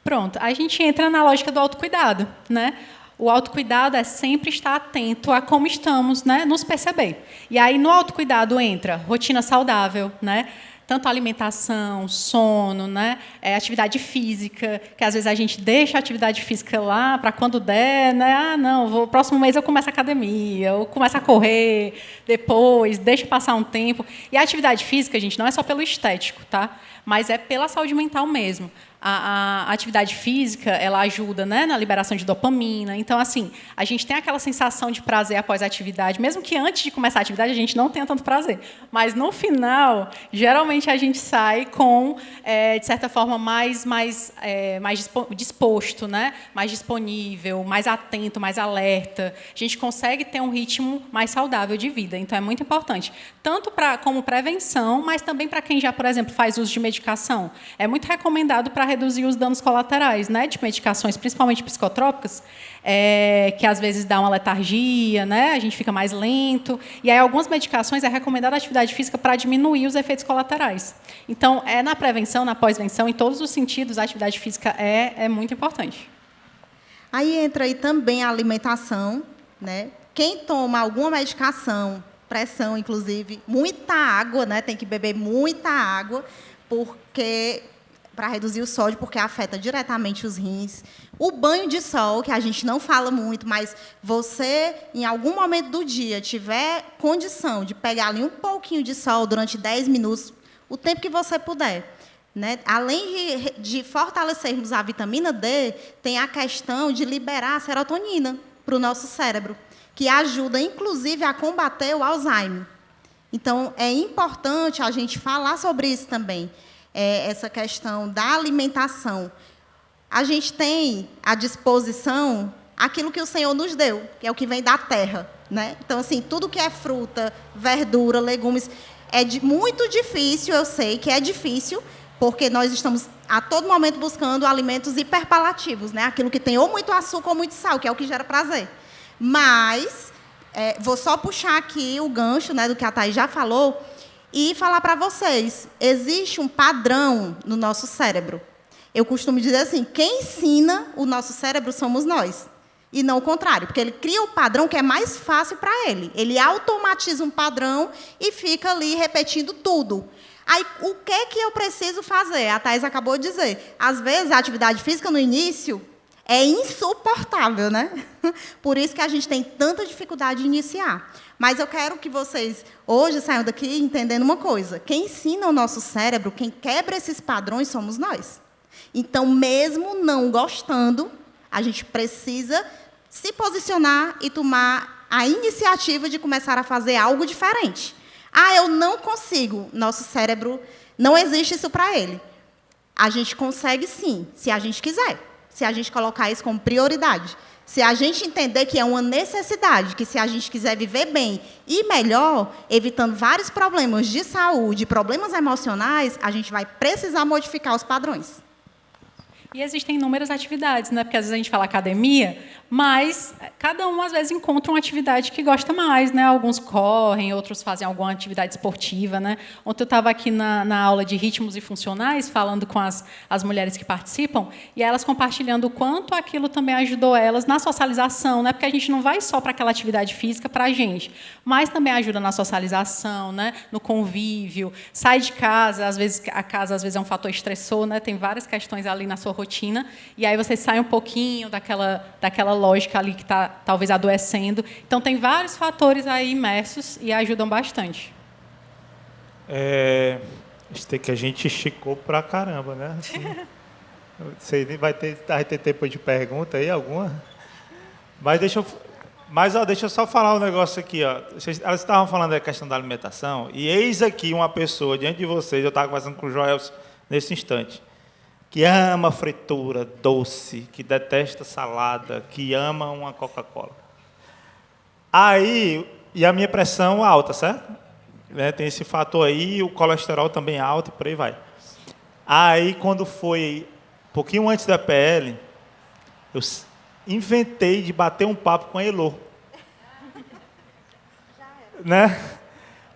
Pronto, a gente entra na lógica do autocuidado, né? O autocuidado é sempre estar atento a como estamos, né? Nos perceber. E aí, no autocuidado entra rotina saudável, né? Tanto alimentação, sono, né? Atividade física, que às vezes a gente deixa a atividade física lá para quando der, né? Próximo mês eu começo a academia, eu começo a correr, depois, deixa passar um tempo. E a atividade física, gente, não é só pelo estético, tá? Mas é pela saúde mental mesmo. A atividade física, ela ajuda, né, na liberação de dopamina. Então, assim, a gente tem aquela sensação de prazer após a atividade, mesmo que antes de começar a atividade a gente não tenha tanto prazer. Mas, no final, geralmente a gente sai com, de certa forma, mais disposto, né, mais disponível, mais atento, mais alerta. A gente consegue ter um ritmo mais saudável de vida. Então, é muito importante. Tanto como prevenção, mas também para quem já, por exemplo, faz uso de medicação. É muito recomendado para reduzir os danos colaterais, né, de medicações, principalmente psicotrópicas, que às vezes dá uma letargia, né, a gente fica mais lento. E aí, algumas medicações é recomendada a atividade física para diminuir os efeitos colaterais. Então, na prevenção, na pós-venção, em todos os sentidos, a atividade física é muito importante. Aí entra aí também a alimentação, né? Quem toma alguma medicação, pressão, inclusive, muita água, né? Tem que beber muita água, porque para reduzir o sódio, porque afeta diretamente os rins. O banho de sol, que a gente não fala muito, mas você, em algum momento do dia, tiver condição de pegar ali um pouquinho de sol durante 10 minutos, o tempo que você puder. Né? Além de fortalecermos a vitamina D, tem a questão de liberar a serotonina para o nosso cérebro, que ajuda, inclusive, a combater o Alzheimer. Então, é importante a gente falar sobre isso também, essa questão da alimentação. A gente tem à disposição aquilo que o Senhor nos deu, que é o que vem da terra. Né? Então, assim, tudo que é fruta, verdura, legumes, muito difícil, eu sei que é difícil, porque nós estamos a todo momento buscando alimentos hiperpalativos, né? Aquilo que tem ou muito açúcar ou muito sal, que é o que gera prazer. Mas, vou só puxar aqui o gancho, né, do que a Thaís já falou, e falar para vocês, existe um padrão no nosso cérebro. Eu costumo dizer assim, quem ensina o nosso cérebro somos nós. E não o contrário, porque ele cria o padrão que é mais fácil para ele. Ele automatiza um padrão e fica ali repetindo tudo. Aí, o que eu preciso fazer? A Thaís acabou de dizer. Às vezes, a atividade física, no início, é insuportável, né? Por isso que a gente tem tanta dificuldade de iniciar. Mas eu quero que vocês, hoje, saiam daqui entendendo uma coisa. Quem ensina o nosso cérebro, quem quebra esses padrões, somos nós. Então, mesmo não gostando, a gente precisa se posicionar e tomar a iniciativa de começar a fazer algo diferente. Ah, eu não consigo. Nosso cérebro, não existe isso para ele. A gente consegue sim, se a gente quiser. Se a gente colocar isso como prioridade. Se a gente entender que é uma necessidade, que se a gente quiser viver bem e melhor, evitando vários problemas de saúde, problemas emocionais, a gente vai precisar modificar os padrões. E existem inúmeras atividades, né? Porque às vezes a gente fala academia, mas cada um às vezes encontra uma atividade que gosta mais, né? Alguns correm, outros fazem alguma atividade esportiva, né? Ontem eu estava aqui na aula de ritmos e funcionais, falando com as mulheres que participam, e elas compartilhando o quanto aquilo também ajudou elas na socialização, né? Porque a gente não vai só para aquela atividade física para a gente, mas também ajuda na socialização, né? No convívio, sai de casa, às vezes a casa às vezes é um fator estressor, né? Tem várias questões ali na sua rotina, e aí você sai um pouquinho daquela lógica ali que está talvez adoecendo. Então, tem vários fatores aí imersos e ajudam bastante. Tem que a gente esticou pra caramba, né? Assim, sei, vai ter tempo de pergunta aí, alguma? Mas deixa eu só falar um negócio aqui. Ó. Elas estavam falando da questão da alimentação, e eis aqui uma pessoa diante de vocês, eu estava conversando com o Joel nesse instante, que ama fritura, doce, que detesta salada, que ama uma Coca-Cola. Aí, e a minha pressão alta, certo? Tem esse fator aí, o colesterol também alto e por aí vai. Aí, quando foi um pouquinho antes da PL, eu inventei de bater um papo com a Elô. Né?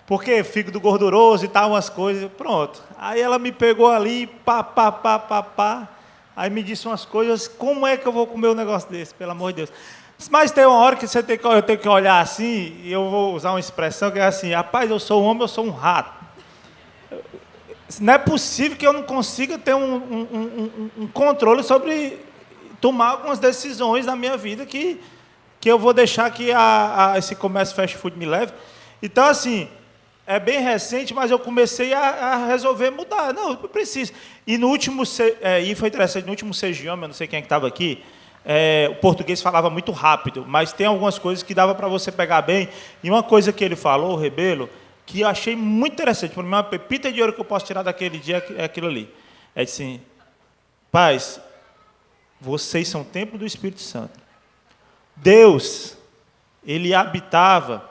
Porque fígado gorduroso e tal, umas coisas, pronto. Aí ela me pegou ali, pá. Aí me disse umas coisas, como é que eu vou comer um negócio desse, pelo amor de Deus? Mas tem uma hora que eu tenho que olhar assim, e eu vou usar uma expressão que é assim, rapaz, eu sou um homem, eu sou um rato. Não é possível que eu não consiga ter um controle sobre tomar algumas decisões na minha vida que eu vou deixar que esse comércio fast food me leve. Então, assim, é bem recente, mas eu comecei a resolver mudar. Não, eu preciso. E no último, e foi interessante, no último CGIOM, eu não sei quem é que estava aqui, o português falava muito rápido, mas tem algumas coisas que dava para você pegar bem. E uma coisa que ele falou, o Rebelo, que eu achei muito interessante, para mim, uma pepita de ouro que eu posso tirar daquele dia é aquilo ali. É assim, pais, vocês são o templo do Espírito Santo. Deus, ele habitava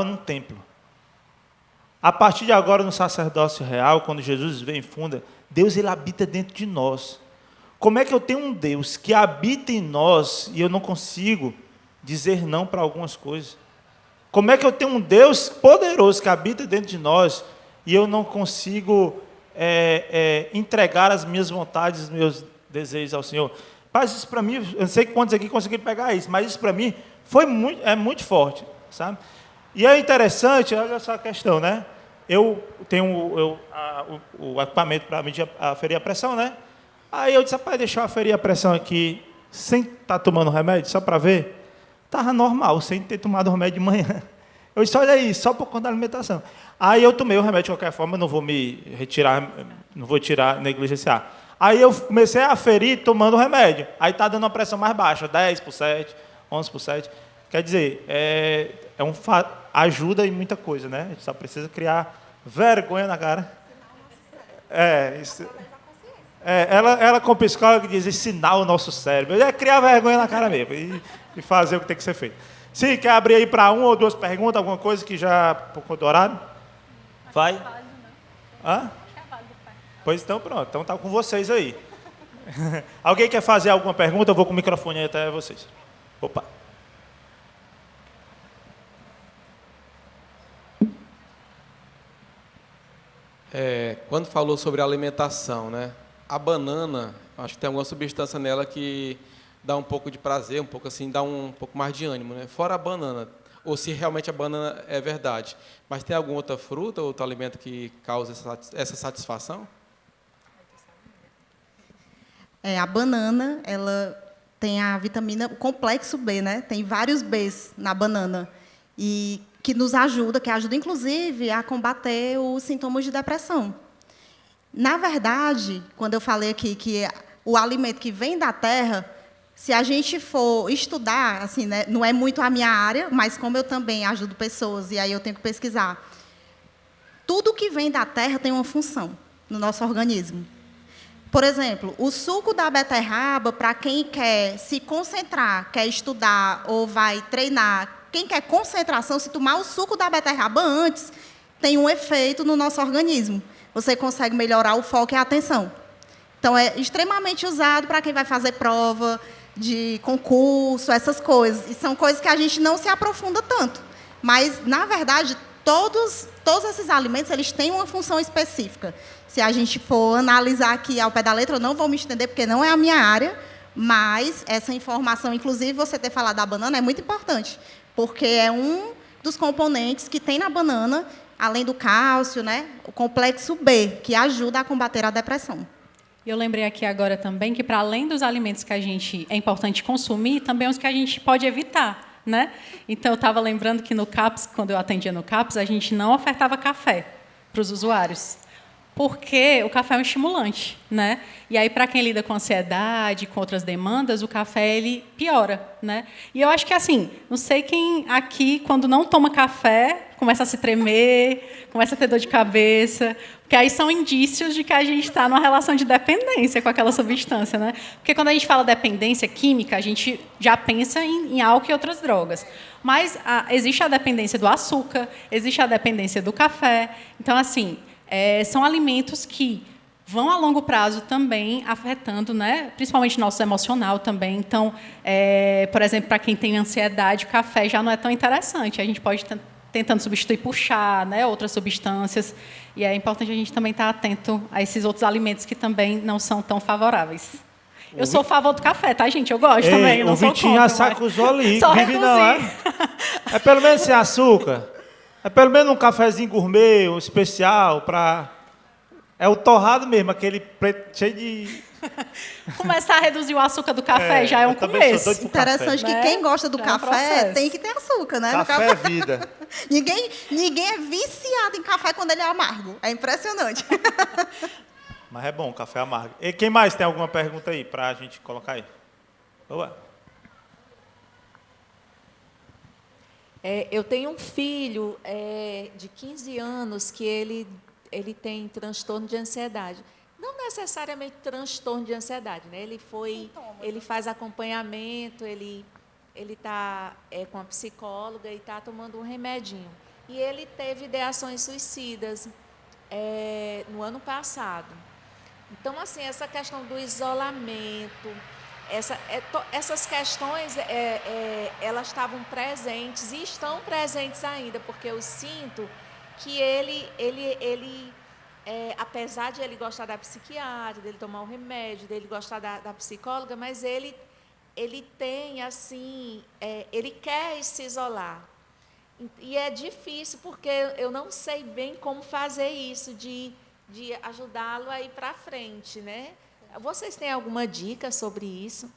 num templo. A partir de agora, no sacerdócio real, quando Jesus vem e funda, Deus ele habita dentro de nós. Como é que eu tenho um Deus que habita em nós e eu não consigo dizer não para algumas coisas? Como é que eu tenho um Deus poderoso que habita dentro de nós e eu não consigo entregar as minhas vontades, os meus desejos ao Senhor? Mas isso para mim, eu não sei quantos aqui conseguiram pegar isso, mas isso para mim é muito forte, sabe? E é interessante, olha só a questão, né? eu tenho o equipamento para medir aferir a pressão, né? Aí eu disse, rapaz, deixa eu aferir a pressão aqui, sem estar tomando remédio, só para ver. Estava normal, sem ter tomado o remédio de manhã. Eu disse, olha aí, só por conta da alimentação. Aí eu tomei o remédio de qualquer forma, não vou me retirar, não vou tirar, negligenciar. Aí eu comecei a aferir tomando o remédio. Aí está dando uma pressão mais baixa, 10 por 7, 11 por 7. Quer dizer, ajuda em muita coisa, né? A gente só precisa criar vergonha na cara. Ela como psicóloga diz, ensinar o nosso cérebro. É criar vergonha na cara mesmo e fazer o que tem que ser feito. Sim, quer abrir aí para 1 ou 2 perguntas, alguma coisa que já, por conta do horário? Vai? Hã? Pois então, pronto. Então está com vocês aí. Alguém quer fazer alguma pergunta? Eu vou com o microfone aí até vocês. Opa. Quando falou sobre alimentação, né? A banana, acho que tem alguma substância nela que dá um pouco de prazer, um pouco assim, dá um pouco mais de ânimo, né? Fora a banana, ou se realmente a banana é verdade. Mas tem alguma outra fruta, outro alimento que causa essa satisfação? A banana, ela tem a vitamina, o complexo B, né? Tem vários Bs na banana. E que nos ajuda, que ajuda, inclusive, a combater os sintomas de depressão. Na verdade, quando eu falei aqui que o alimento que vem da terra, se a gente for estudar, assim, né, não é muito a minha área, mas como eu também ajudo pessoas, e aí eu tenho que pesquisar, tudo que vem da terra tem uma função no nosso organismo. Por exemplo, o suco da beterraba, para quem quer se concentrar, quer estudar ou vai treinar, quem quer concentração, se tomar o suco da beterraba antes, tem um efeito no nosso organismo. Você consegue melhorar o foco e a atenção. Então, é extremamente usado para quem vai fazer prova de concurso, essas coisas. E são coisas que a gente não se aprofunda tanto. Mas, na verdade, todos esses alimentos eles têm uma função específica. Se a gente for analisar aqui ao pé da letra, eu não vou me estender, porque não é a minha área, mas essa informação, inclusive, você ter falado da banana, é muito importante, porque é um dos componentes que tem na banana, além do cálcio, né, o complexo B, que ajuda a combater a depressão. Eu lembrei aqui agora também que, para além dos alimentos que é importante consumir, também os que a gente pode evitar, né? Então, eu estava lembrando que no CAPS, quando eu atendia no CAPS, a gente não ofertava café para os usuários, porque o café é um estimulante, né? E aí, para quem lida com ansiedade, com outras demandas, o café ele piora, né? E eu acho que, assim, não sei quem aqui, quando não toma café, começa a se tremer, começa a ter dor de cabeça, porque aí são indícios de que a gente está numa relação de dependência com aquela substância, né? Porque quando a gente fala dependência química, a gente já pensa em álcool e outras drogas. Mas existe a dependência do açúcar, existe a dependência do café. Então, assim, são alimentos que vão a longo prazo também afetando, né, principalmente nosso emocional também. Então, por exemplo, para quem tem ansiedade, o café já não é tão interessante. A gente pode tentando substituir por chá, né, outras substâncias. E é importante a gente também estar atento a esses outros alimentos que também não são tão favoráveis. Eu sou a favor do café, tá, gente? Eu gosto também. Eu não sou Vitinho contra, já sacusou ali. Só Vive não, é pelo menos sem açúcar. É pelo menos um cafezinho gourmet, um especial, para... É o torrado mesmo, aquele preto cheio de... Começar a reduzir o açúcar do café já é um começo. Interessante que quem gosta do café tem que ter açúcar, né? Café é vida. Ninguém é viciado em café quando ele é amargo. É impressionante. Mas é bom, café amargo. E quem mais tem alguma pergunta aí para a gente colocar aí? Boa. Eu tenho um filho de 15 anos que ele tem transtorno de ansiedade. Não necessariamente transtorno de ansiedade, né? Ele faz acompanhamento, ele está com a psicóloga e está tomando um remedinho. E ele teve ideações suicidas no ano passado. Então, assim, essa questão do isolamento, essas questões, elas estavam presentes e estão presentes ainda, porque eu sinto que ele apesar de ele gostar da psiquiatra, dele tomar o remédio, dele gostar da psicóloga, mas ele tem, assim, ele quer se isolar. E é difícil, porque eu não sei bem como fazer isso, de ajudá-lo a ir para frente, né? Vocês têm alguma dica sobre isso?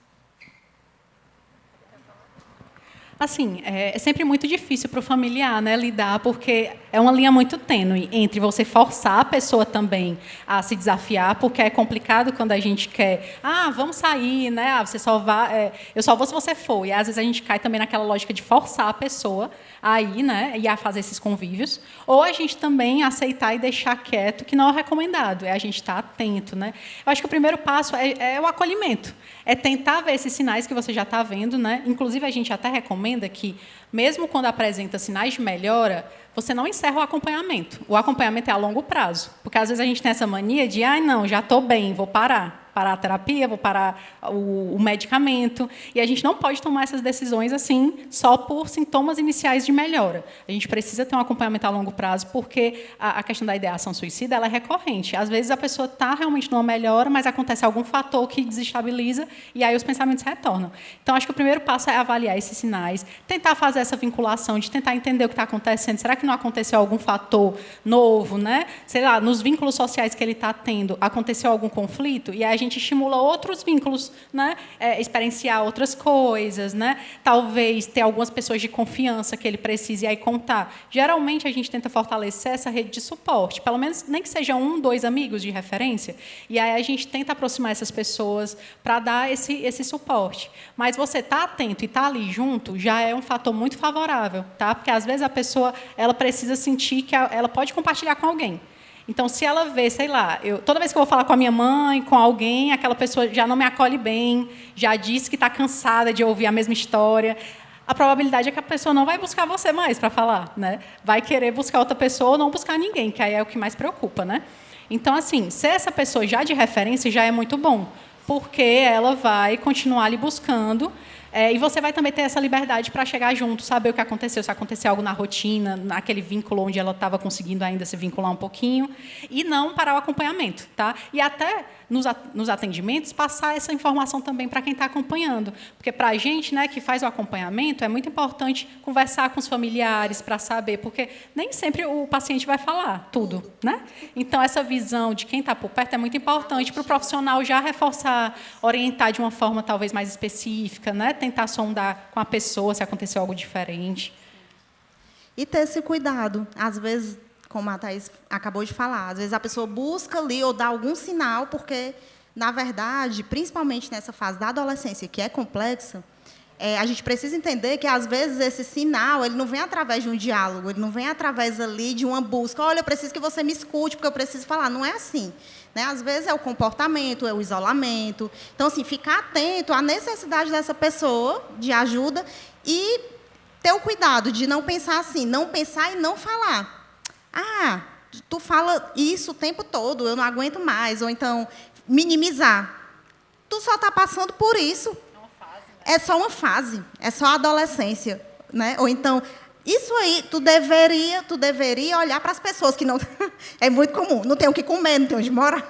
Assim, é sempre muito difícil para o familiar, né, lidar, porque é uma linha muito tênue entre você forçar a pessoa também a se desafiar, porque é complicado quando a gente quer, vamos sair, né, você só vai, eu só vou se você for. E às vezes a gente cai também naquela lógica de forçar a pessoa a ir, né, e a fazer esses convívios, ou a gente também aceitar e deixar quieto, que não é recomendado, é a gente estar atento, né. Eu acho que o primeiro passo é o acolhimento, é tentar ver esses sinais que você já está vendo, né. Inclusive a gente até recomenda que, mesmo quando apresenta sinais de melhora, você não encerra o acompanhamento. O acompanhamento é a longo prazo, porque às vezes a gente tem essa mania de, não, já estou bem, vou parar a terapia, vou parar o medicamento, e a gente não pode tomar essas decisões assim só por sintomas iniciais de melhora. A gente precisa ter um acompanhamento a longo prazo, porque a questão da ideação suicida ela é recorrente. Às vezes a pessoa está realmente numa melhora, mas acontece algum fator que desestabiliza e aí os pensamentos retornam. Então, acho que o primeiro passo é avaliar esses sinais, tentar fazer essa vinculação, de tentar entender o que está acontecendo. Será que não aconteceu algum fator novo, né? Sei lá, nos vínculos sociais que ele está tendo, aconteceu algum conflito? E aí a gente estimula outros vínculos, né? Experienciar outras coisas, né? Talvez ter algumas pessoas de confiança que ele precise aí contar. Geralmente, a gente tenta fortalecer essa rede de suporte, pelo menos nem que sejam 1, 2 amigos de referência, e aí a gente tenta aproximar essas pessoas para dar esse suporte. Mas você estar atento e estar ali junto já é um fator muito favorável, tá? Porque, às vezes, a pessoa ela precisa sentir que ela pode compartilhar com alguém. Então, se ela vê, sei lá, toda vez que eu vou falar com a minha mãe, com alguém, aquela pessoa já não me acolhe bem, já disse que está cansada de ouvir a mesma história, a probabilidade é que a pessoa não vai buscar você mais para falar, né? Vai querer buscar outra pessoa ou não buscar ninguém, que aí é o que mais preocupa, né? Então, assim, ser essa pessoa já de referência já é muito bom, porque ela vai continuar ali buscando. E você vai também ter essa liberdade para chegar junto, saber o que aconteceu, se aconteceu algo na rotina, naquele vínculo onde ela estava conseguindo ainda se vincular um pouquinho, e não parar o acompanhamento. Tá? E até nos atendimentos, passar essa informação também para quem está acompanhando. Porque, para a gente, né, que faz o acompanhamento, é muito importante conversar com os familiares para saber, porque nem sempre o paciente vai falar tudo. Né? Então, essa visão de quem está por perto é muito importante para o profissional já reforçar, orientar de uma forma talvez mais específica, né? Tentar sondar com a pessoa se aconteceu algo diferente. E ter esse cuidado. Às vezes, como a Thaís acabou de falar, às vezes a pessoa busca ali ou dá algum sinal, porque, na verdade, principalmente nessa fase da adolescência, que é complexa, a gente precisa entender que, às vezes, esse sinal ele não vem através de um diálogo, ele não vem através ali de uma busca. Olha, eu preciso que você me escute, porque eu preciso falar. Não é assim. Né? Às vezes é o comportamento, é o isolamento. Então, assim, ficar atento à necessidade dessa pessoa de ajuda e ter o cuidado de não pensar assim, não pensar e não falar. Tu fala isso o tempo todo, eu não aguento mais. Ou então, minimizar. Tu só está passando por isso. É só uma fase, é só a adolescência. Né? Ou então, isso aí, tu deveria olhar para as pessoas que não... É muito comum, não tem o que comer, não tem onde morar.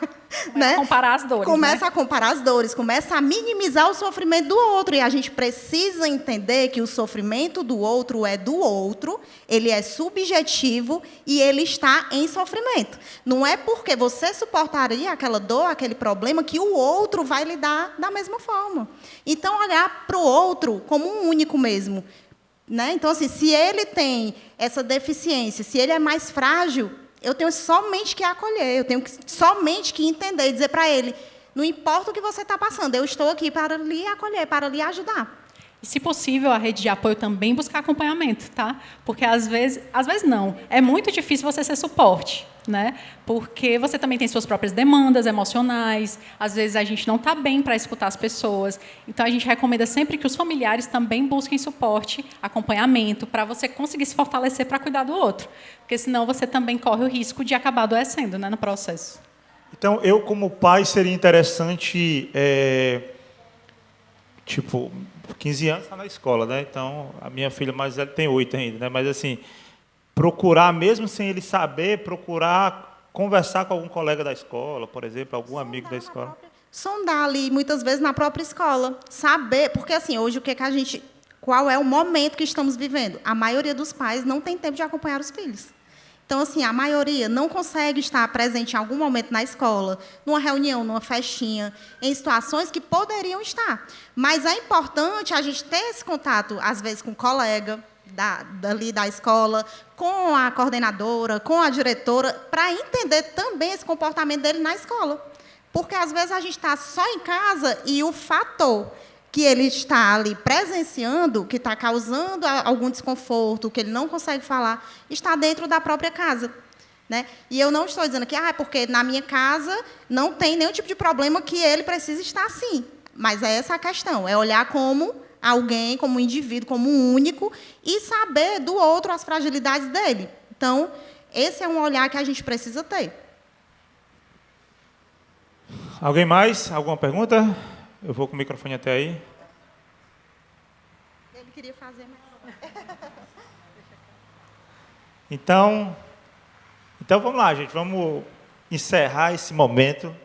Começa a comparar as dores. Começa a comparar as dores, começa a minimizar o sofrimento do outro. E a gente precisa entender que o sofrimento do outro é do outro, ele é subjetivo e ele está em sofrimento. Não é porque você suportaria aquela dor, aquele problema, que o outro vai lidar da mesma forma. Então, olhar para o outro como um único mesmo. Né? Então, assim, se ele tem essa deficiência, se ele é mais frágil, eu tenho somente que acolher, eu tenho somente que entender e dizer para ele, não importa o que você está passando, eu estou aqui para lhe acolher, para lhe ajudar. E, se possível, a rede de apoio também buscar acompanhamento, tá? Porque, às vezes não. É muito difícil você ser suporte, né? Porque você também tem suas próprias demandas emocionais, às vezes a gente não está bem para escutar as pessoas. Então, a gente recomenda sempre que os familiares também busquem suporte, acompanhamento, para você conseguir se fortalecer para cuidar do outro. Porque, senão, você também corre o risco de acabar adoecendo, né, no processo. Então, eu, como pai, seria interessante... 15 anos está na escola, né? Então, a minha filha mais velha tem 8 ainda, né? Mas, assim, procurar, mesmo sem ele saber, procurar conversar com algum colega da escola, por exemplo, algum amigo da escola. Sondar ali, muitas vezes, na própria escola. Saber, porque, assim, hoje, o que a gente... qual é o momento que estamos vivendo. A maioria dos pais não tem tempo de acompanhar os filhos. Então, assim, a maioria não consegue estar presente em algum momento na escola, numa reunião, numa festinha, em situações que poderiam estar. Mas é importante a gente ter esse contato, às vezes, com o colega dali da escola, com a coordenadora, com a diretora, para entender também esse comportamento dele na escola. Porque, às vezes, a gente está só em casa e o fator que ele está ali presenciando, que está causando algum desconforto, que ele não consegue falar, está dentro da própria casa. Né? E eu não estou dizendo que porque na minha casa não tem nenhum tipo de problema que ele precisa estar assim. Mas é essa a questão, é olhar como alguém, como um indivíduo, como um único, e saber do outro as fragilidades dele. Então, esse é um olhar que a gente precisa ter. Alguém mais? Alguma pergunta? Eu vou com o microfone até aí. Ele queria fazer, mas... Então vamos lá, gente. Vamos encerrar esse momento.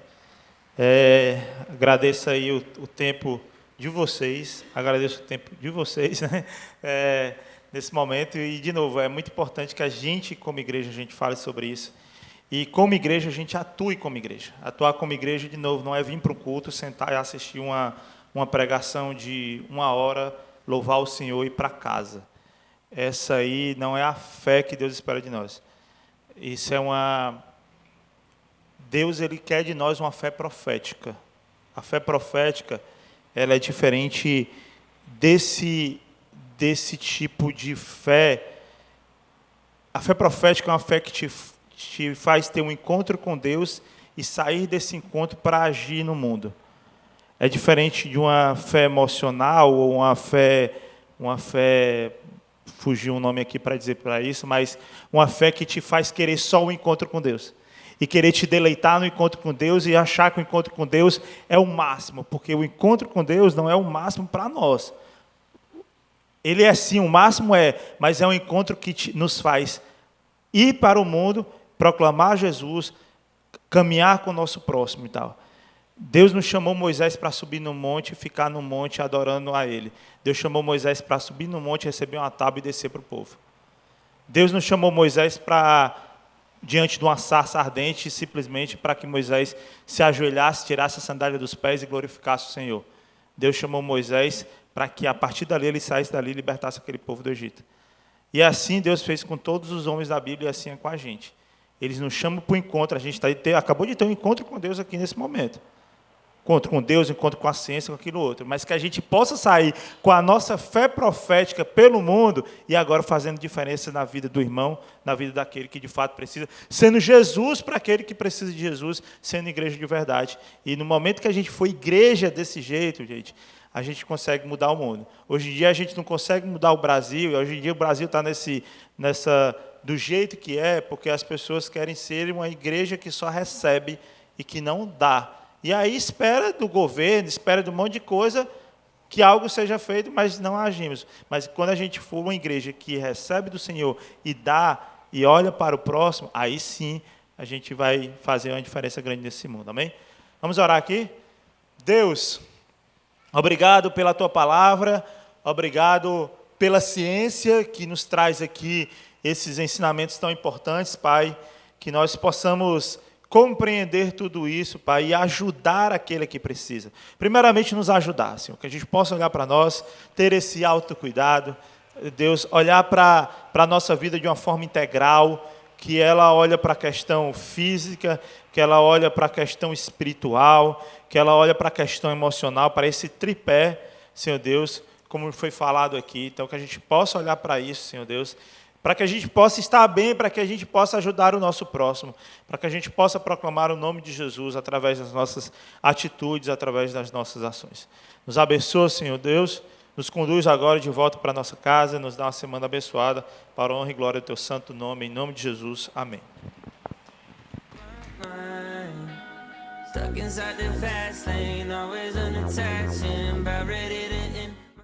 Agradeço aí o tempo de vocês. Agradeço o tempo de vocês, né? Nesse momento. E, de novo, é muito importante que a gente, como igreja, a gente fale sobre isso. E, como igreja, a gente atue como igreja. Atuar como igreja, de novo, não é vir para o culto, sentar e assistir uma pregação de 1 hora, louvar o Senhor e ir para casa. Essa aí não é a fé que Deus espera de nós. Isso é Deus, Ele quer de nós uma fé profética. A fé profética, ela é diferente desse tipo de fé. A fé profética é uma fé que te faz ter um encontro com Deus e sair desse encontro para agir no mundo. É diferente de uma fé emocional ou uma fé, fugiu um nome aqui para dizer para isso, mas uma fé que te faz querer só o encontro com Deus. E querer te deleitar no encontro com Deus e achar que o encontro com Deus é o máximo, porque o encontro com Deus não é o máximo para nós. Ele é sim, o máximo mas é um encontro que nos faz ir para o mundo, proclamar Jesus, caminhar com o nosso próximo e tal. Deus não chamou Moisés para subir no monte e ficar no monte adorando a Ele. Deus chamou Moisés para subir no monte, receber uma tábua e descer para o povo. Deus não chamou Moisés para, diante de uma sarça ardente, simplesmente para que Moisés se ajoelhasse, tirasse a sandália dos pés e glorificasse o Senhor. Deus chamou Moisés para que, a partir dali, ele saísse dali e libertasse aquele povo do Egito. E assim Deus fez com todos os homens da Bíblia e assim é com a gente. Eles nos chamam para o encontro. A gente acabou de ter um encontro com Deus aqui nesse momento. Encontro com Deus, encontro com a ciência, com aquilo outro. Mas que a gente possa sair com a nossa fé profética pelo mundo e agora fazendo diferença na vida do irmão, na vida daquele que de fato precisa, sendo Jesus para aquele que precisa de Jesus, sendo igreja de verdade. E no momento que a gente for igreja desse jeito, gente, a gente consegue mudar o mundo. Hoje em dia a gente não consegue mudar o Brasil, e hoje em dia o Brasil está do jeito que é, porque as pessoas querem ser uma igreja que só recebe e que não dá. E aí espera do governo, espera de um monte de coisa que algo seja feito, mas não agimos. Mas quando a gente for uma igreja que recebe do Senhor e dá e olha para o próximo, aí sim a gente vai fazer uma diferença grande nesse mundo. Amém? Vamos orar aqui? Deus, obrigado pela Tua palavra, obrigado pela ciência que nos traz aqui esses ensinamentos tão importantes, Pai, que nós possamos compreender tudo isso, Pai, e ajudar aquele que precisa. Primeiramente, nos ajudar, Senhor, que a gente possa olhar para nós, ter esse autocuidado, Deus, olhar para a nossa vida de uma forma integral, que ela olha para a questão física, que ela olha para a questão espiritual, que ela olha para a questão emocional, para esse tripé, Senhor Deus, como foi falado aqui. Então, que a gente possa olhar para isso, Senhor Deus, para que a gente possa estar bem, para que a gente possa ajudar o nosso próximo, para que a gente possa proclamar o nome de Jesus através das nossas atitudes, através das nossas ações. Nos abençoa, Senhor Deus, nos conduz agora de volta para a nossa casa, nos dá uma semana abençoada, para a honra e glória do Teu santo nome, em nome de Jesus. Amém. Stuck inside the fast lane, always unattached and about ready to